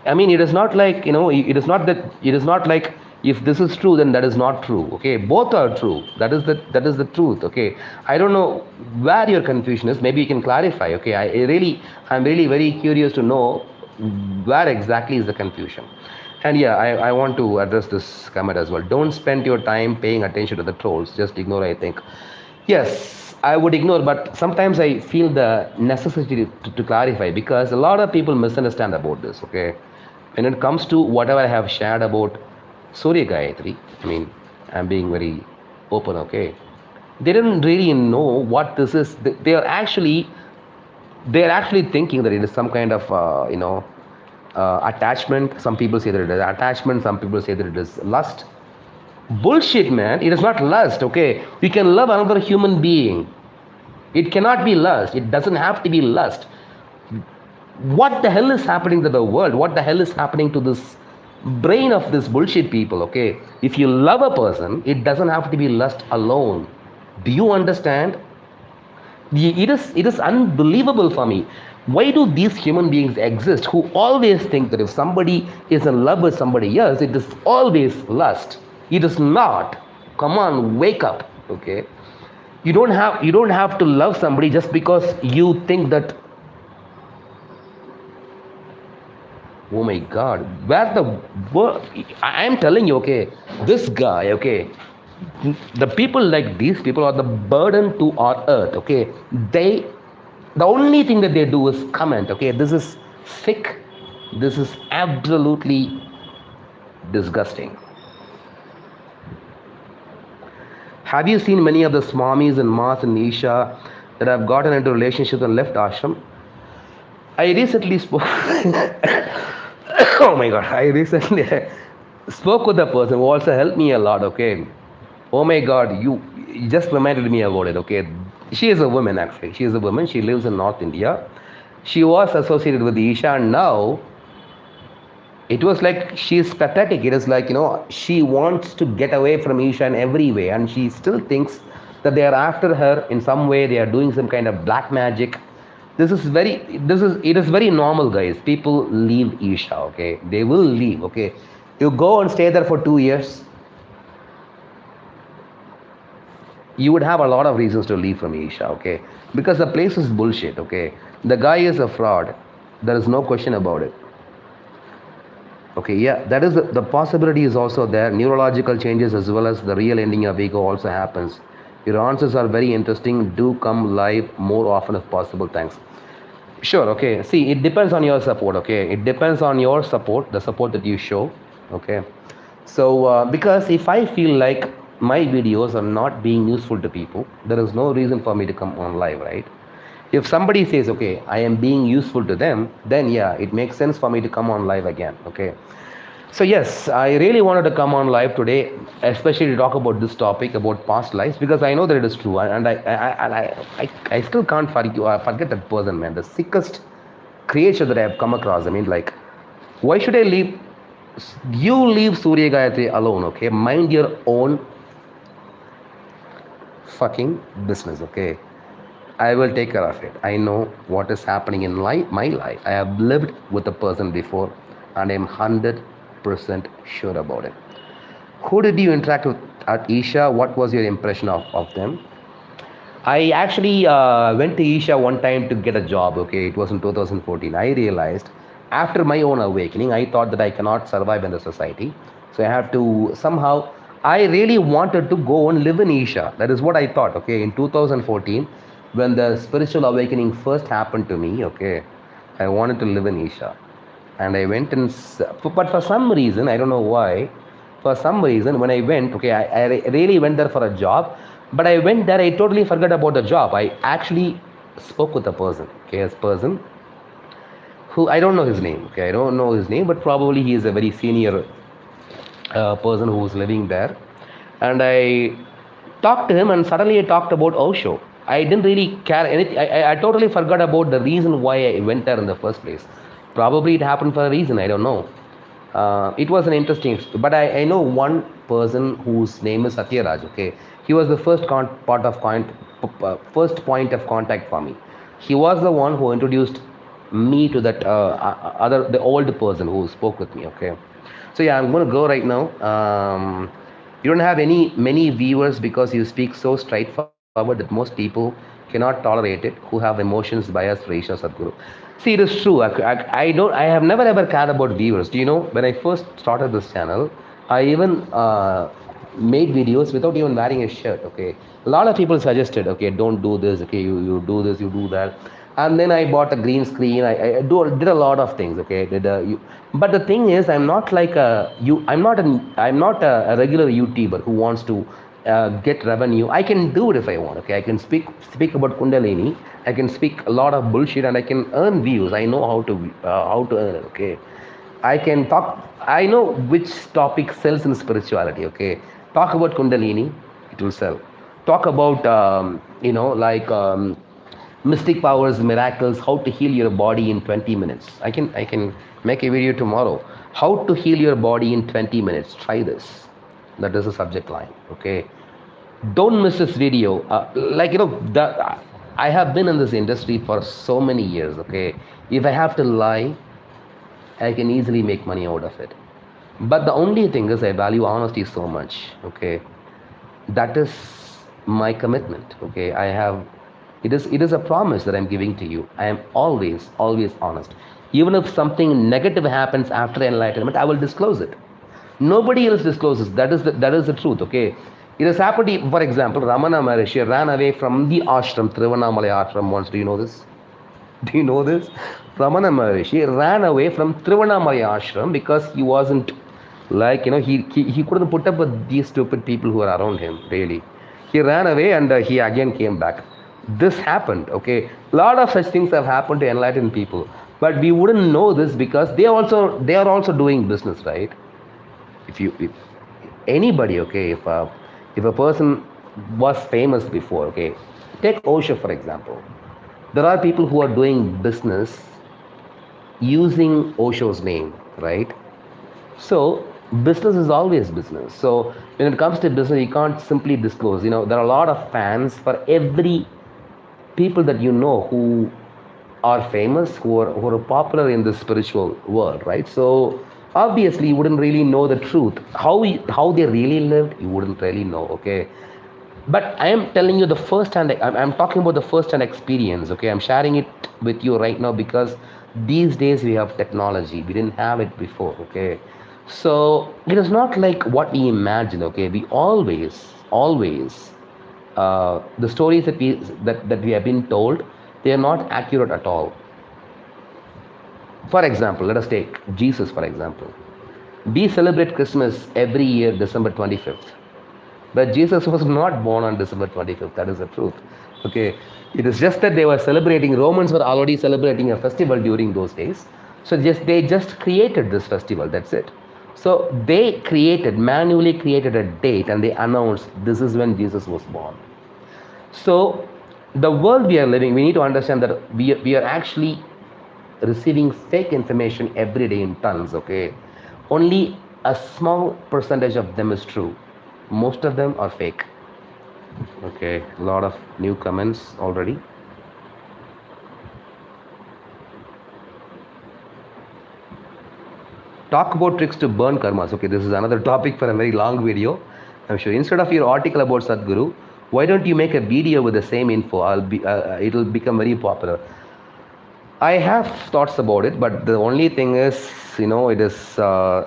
I mean, it is not like, it is not like if this is true, then that is not true, okay? Both are true. That is the truth, okay? I don't know where your confusion is. Maybe you can clarify, okay? I'm really very curious to know where exactly is the confusion. And yeah, I want to address this comment as well. Don't spend your time paying attention to the trolls. Just ignore, I think. Yes, I would ignore, but sometimes I feel the necessity to clarify, because a lot of people misunderstand about this, okay? When it comes to whatever I have shared about Surya Gayatri, I mean, I'm being very open, okay? They didn't really know what this is. They're actually thinking that it is some kind of attachment. Some people say that it is attachment. Some people say that it is lust. Bullshit, man. It is not lust. Okay, you can love another human being. It cannot be lust. It doesn't have to be lust. What the hell is happening to the world? What the hell is happening to this brain of this bullshit people? Okay, if you love a person, it doesn't have to be lust alone. Do you understand? It is unbelievable for me. Why do these human beings exist who always think that if somebody is in love with somebody else, it is always lust? It is not. Come on, wake up. Okay, you don't have to love somebody just because you think that, oh my god, where the world. I am telling you, okay, this guy, okay, the people like these people are the burden to our earth. Okay, they, the only thing that they do is comment. Okay, this is sick. This is absolutely disgusting. Have you seen many of the swamis and mas in Isha that have gotten into relationships and left ashram? I recently spoke. Oh my god! I recently spoke with a person who also helped me a lot. Okay. Oh my god! You just reminded me about it. Okay. She is a woman actually. She is a woman. She lives in North India. She was associated with the Isha, and now it was like she's pathetic. It is like, she wants to get away from Isha in every way, and she still thinks that they are after her in some way. They are doing some kind of black magic. It is very normal, guys. People leave Isha. Okay, they will leave. Okay, you go and stay there for 2 years, you would have a lot of reasons to leave from Isha. Okay, because the place is bullshit. Okay, the guy is a fraud. There is no question about it. Okay, yeah, that is the possibility is also there. Neurological changes as well as the real ending of ego also happens. Your answers are very interesting. Do come live more often if possible. Thanks. Sure. Okay. See, it depends on your support. Okay, it depends on your support, the support that you show. Okay. So because if I feel like my videos are not being useful to people, there is no reason for me to come on live, right? If somebody says, okay, I am being useful to them, then yeah, it makes sense for me to come on live again. Okay. So yes, I really wanted to come on live today, especially to talk about this topic about past lives, because I know that it is true, and I still can't forget that person, man, the sickest creature that I have come across. I mean, like, why should I leave? You leave Surya Gayatri alone, okay? Mind your own fucking business, okay? I will take care of it. I know what is happening in my life. I have lived with a person before, and I'm 100% sure about it. Who did you interact with at Isha? What was your impression of them? I actually went to Isha one time to get a job. Okay, it was in 2014. I realized after my own awakening, I thought that I cannot survive in the society, so I have to somehow. I really wanted to go and live in Isha. That is what I thought. Okay, in 2014, when the spiritual awakening first happened to me, okay, I wanted to live in Isha, and I went and. But for some reason, I don't know why. For some reason, when I went, okay, I really went there for a job, but I went there, I totally forgot about the job. I actually spoke with a person, okay, a person who I don't know his name, okay, I don't know his name, but probably he is a very senior person who was living there, and I talked to him, and suddenly I talked about Osho. I didn't really care anything. I totally forgot about the reason why I went there in the first place. Probably it happened for a reason. I don't know. It was an interesting, but I know one person whose name is Satyaraj. Okay, he was the first point of contact for me. He was the one who introduced me to that the old person who spoke with me. Okay, so yeah, I'm going to go right now. You don't have many viewers because you speak so straightforward that most people cannot tolerate it, who have emotions bias for Isha Sadguru. See, it is true. I have never ever cared about viewers. Do you know, when I first started this channel, I even made videos without even wearing a shirt. Okay, a lot of people suggested, okay, don't do this. Okay, you do this, you do that, and then I bought a green screen. I did a lot of things. Okay, but the thing is, I'm not like I'm not a regular YouTuber who wants to get revenue. I can do it if I want. Okay, I can speak about Kundalini. I can speak a lot of bullshit, and I can earn views. I know how to earn it. Okay, I can talk. I know which topic sells in spirituality. Okay, talk about Kundalini, it will sell. Talk about mystic powers, miracles, how to heal your body in 20 minutes. I can make a video tomorrow. How to heal your body in 20 minutes. Try this. That is the subject line. Okay. Don't miss this video. I have been in this industry for so many years. Okay. If I have to lie, I can easily make money out of it. But the only thing is I value honesty so much. Okay. That is my commitment. Okay. It is a promise that I'm giving to you. I am always honest. Even if something negative happens after enlightenment, I will disclose it. Nobody else discloses. That is the truth. Okay. It has happened. For example, Ramana Maharishi ran away from the ashram, Trivanamalai ashram once. Do you know this? Do you know this? Ramana Maharishi ran away from Trivanamalai ashram because he wasn't he couldn't put up with these stupid people who were around him. Really, he ran away and he again came back. This happened. Okay, a lot of such things have happened to enlightened people, but we wouldn't know this because they are also doing business, right? If anybody, okay, if a person was famous before, okay, take Osho for example. There are people who are doing business using Osho's name, right? So business is always business. So when it comes to business, you can't simply disclose. There are a lot of fans for every people that you know who are famous, who are popular in the spiritual world, right? So obviously you wouldn't really know the truth. How they really lived, you wouldn't really know. Okay. But I am telling you the first hand. I'm talking about the first hand experience. Okay, I'm sharing it with you right now because these days we have technology. We didn't have it before. Okay, so it is not like what we imagine. Okay, we always the stories that we have been told, they are not accurate at all. For example, let us take Jesus for example. We celebrate Christmas every year, December 25th. But Jesus was not born on December 25th. That is the truth. Okay. It is just that they were celebrating, Romans were already celebrating a festival during those days. So they just created this festival. That's it. So they manually created a date and they announced this is when Jesus was born. So the world we are living, we need to understand that we are actually receiving fake information every day in tons. Okay. Only a small percentage of them is true. Most of them are fake. Okay, a lot of new comments already. Talk about tricks to burn karmas. Okay, this is another topic for a very long video. I'm sure instead of your article about Sadhguru, why don't you make a video with the same info? It'll become very popular. I have thoughts about it, but the only thing is, it is,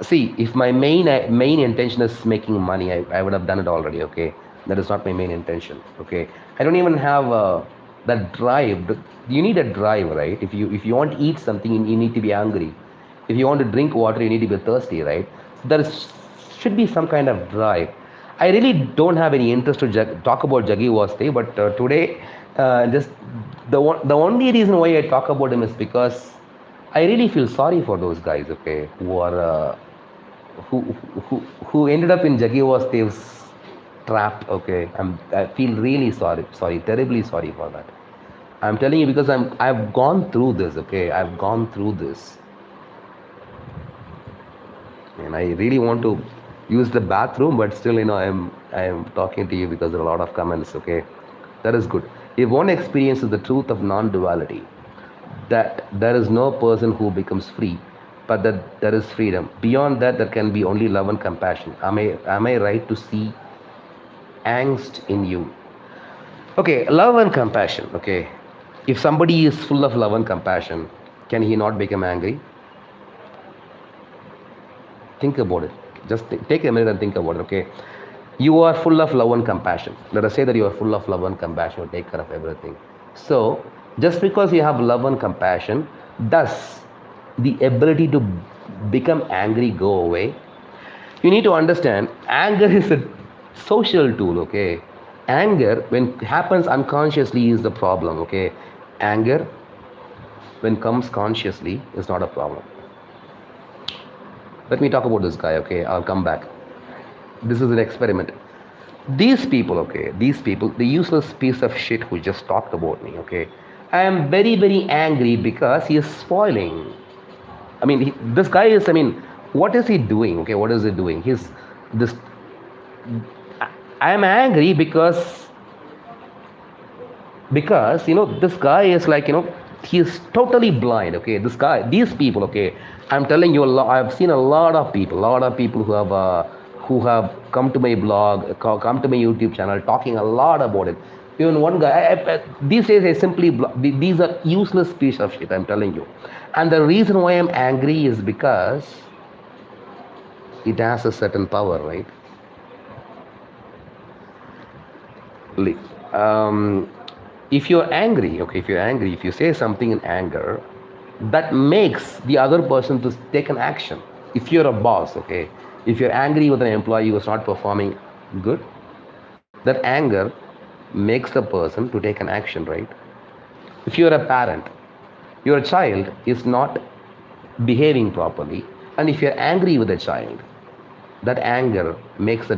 see, if my main intention is making money, I would have done it already, okay? That is not my main intention, okay? I don't even have that drive. You need a drive, right? If you want to eat something, you need to be hungry. If you want to drink water, you need to be thirsty, right? So should be some kind of drive. I really don't have any interest to talk about Jaggi Vaste, but today, just the only reason why I talk about him is because I really feel sorry for those guys, okay, who ended up in Jaggi Vaste's trap, okay. I feel really sorry, terribly sorry for that. I'm telling you because I've gone through this, okay. I've gone through this, and I really want to use the bathroom, but still, I am talking to you because there are a lot of comments, okay. That is good. If one experiences the truth of non-duality, that there is no person who becomes free, but that there is freedom. Beyond that, there can be only love and compassion. Am I right to see angst in you? Okay, love and compassion. Okay, if somebody is full of love and compassion, can he not become angry? Think about it. Just take a minute and think about it. Okay. You are full of love and compassion. Let us say that you are full of love and compassion, you take care of everything. So, just because you have love and compassion, does the ability to become angry go away? You need to understand, anger is a social tool, okay? Anger, when it happens unconsciously, is the problem, okay? Anger, when comes consciously, is not a problem. Let me talk about this guy, okay? I'll come back. This is an experiment. These people, okay, these people, the useless piece of shit who just talked about me, okay, I am very, very angry because he is spoiling. I mean, this guy is, I mean, what is he doing, okay, what is he doing? He's, this, I am angry because this guy is like, he is totally blind, okay, this guy, these people, okay, I'm telling you, I've seen a lot of people who have come to my blog, come to my YouTube channel, talking a lot about it. Even one guy, these days I simply these are useless piece of shit, I'm telling you. And the reason why I'm angry is because it has a certain power, right? um, if you're angry, okay, if you say something in anger, that makes the other person to take an action. If you're a boss, okay, if you're angry with an employee who's not performing good, that anger makes the person to take an action, right? If you're a parent, your child is not behaving properly, and if you're angry with a child, that anger makes the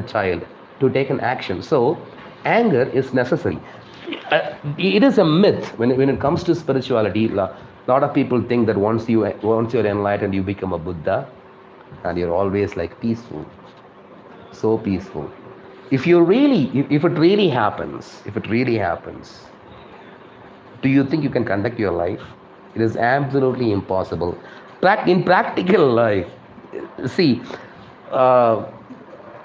child to take an action. So anger is necessary. It is a myth when it comes to spirituality. Lot of people think that once you're enlightened, you become a Buddha and you're always like peaceful, so peaceful. If it really happens, do you think you can conduct your life? It is absolutely impossible. In practical life, see, uh,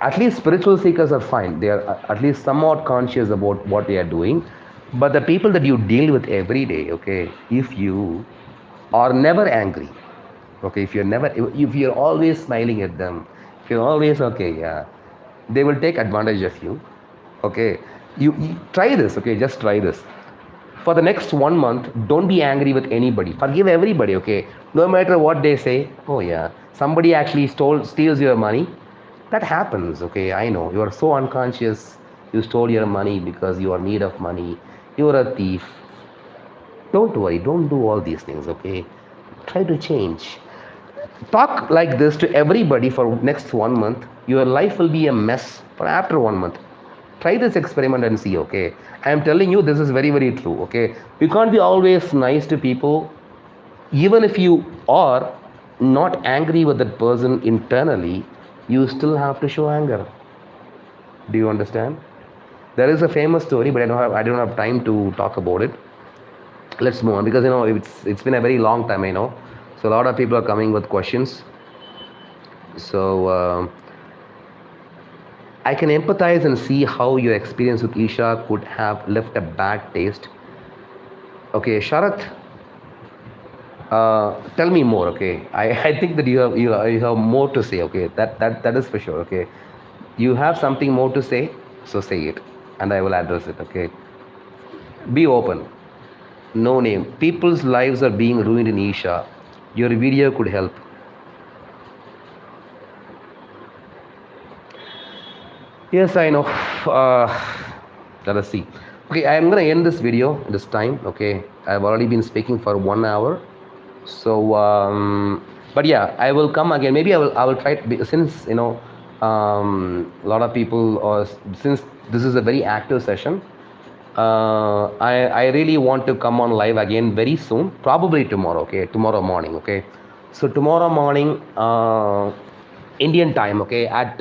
at least spiritual seekers are fine. They are at least somewhat conscious about what they are doing. But the people that you deal with every day, okay, if you are never angry, okay, if you're always smiling at them, if you're always okay, yeah, they will take advantage of you, okay. You try this, okay, just try this. For the next 1 month, don't be angry with anybody. Forgive everybody, okay? No matter what they say. Oh, yeah, somebody actually steals your money. That happens, okay? I know. You are so unconscious. You stole your money because you are in need of money. You are a thief. Don't worry. Don't do all these things, okay? Try to change. Talk like this to everybody for next 1 month. Your life will be a mess for after 1 month. Try this experiment and see, okay? I am telling you, this is very, very true, okay? You can't be always nice to people. Even if you are not angry with that person internally, you still have to show anger. Do you understand? There is a famous story, but I don't have time to talk about it. Let's move on, because it's been a very long time, so a lot of people are coming with questions. So I can empathize and see how your experience with Isha could have left a bad taste. Okay, Sharath, tell me more. Okay, I think that you have more to say. Okay, that is for sure. Okay, you have something more to say, so say it, and I will address it. Okay, be open. No name. People's lives are being ruined in Isha. Your video could help. Yes, I know. Let us see. Okay, I am going to end this video this time. Okay, I've already been speaking for 1 hour. So, but yeah, I will come again. Maybe I will try to since a lot of people, or since this is a very active session, I really want to come on live again very soon, probably tomorrow. Okay, tomorrow morning. Okay, so tomorrow morning, Indian time. Okay, at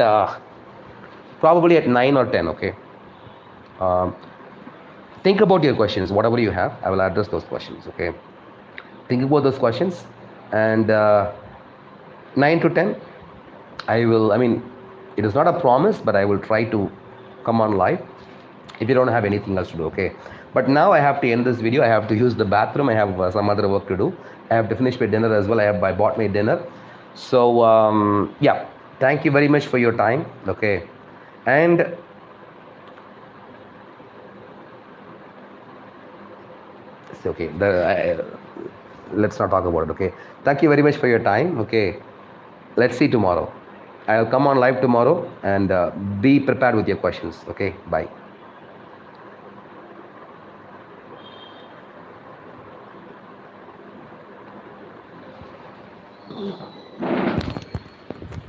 probably at 9 or 10. Okay. Think about your questions, whatever you have. I will address those questions. Okay. Think about those questions, and 9 to 10, I mean, it is not a promise, but I will try to come on live if you don't have anything else to do, okay? But now I have to end this video. I have to use the bathroom. I have some other work to do. I have to finish my dinner as well. I bought my dinner. So, yeah, thank you very much for your time, okay? And it's okay. Let's not talk about it, okay? Thank you very much for your time, okay? Let's see tomorrow. I'll come on live tomorrow, and be prepared with your questions. Okay, bye.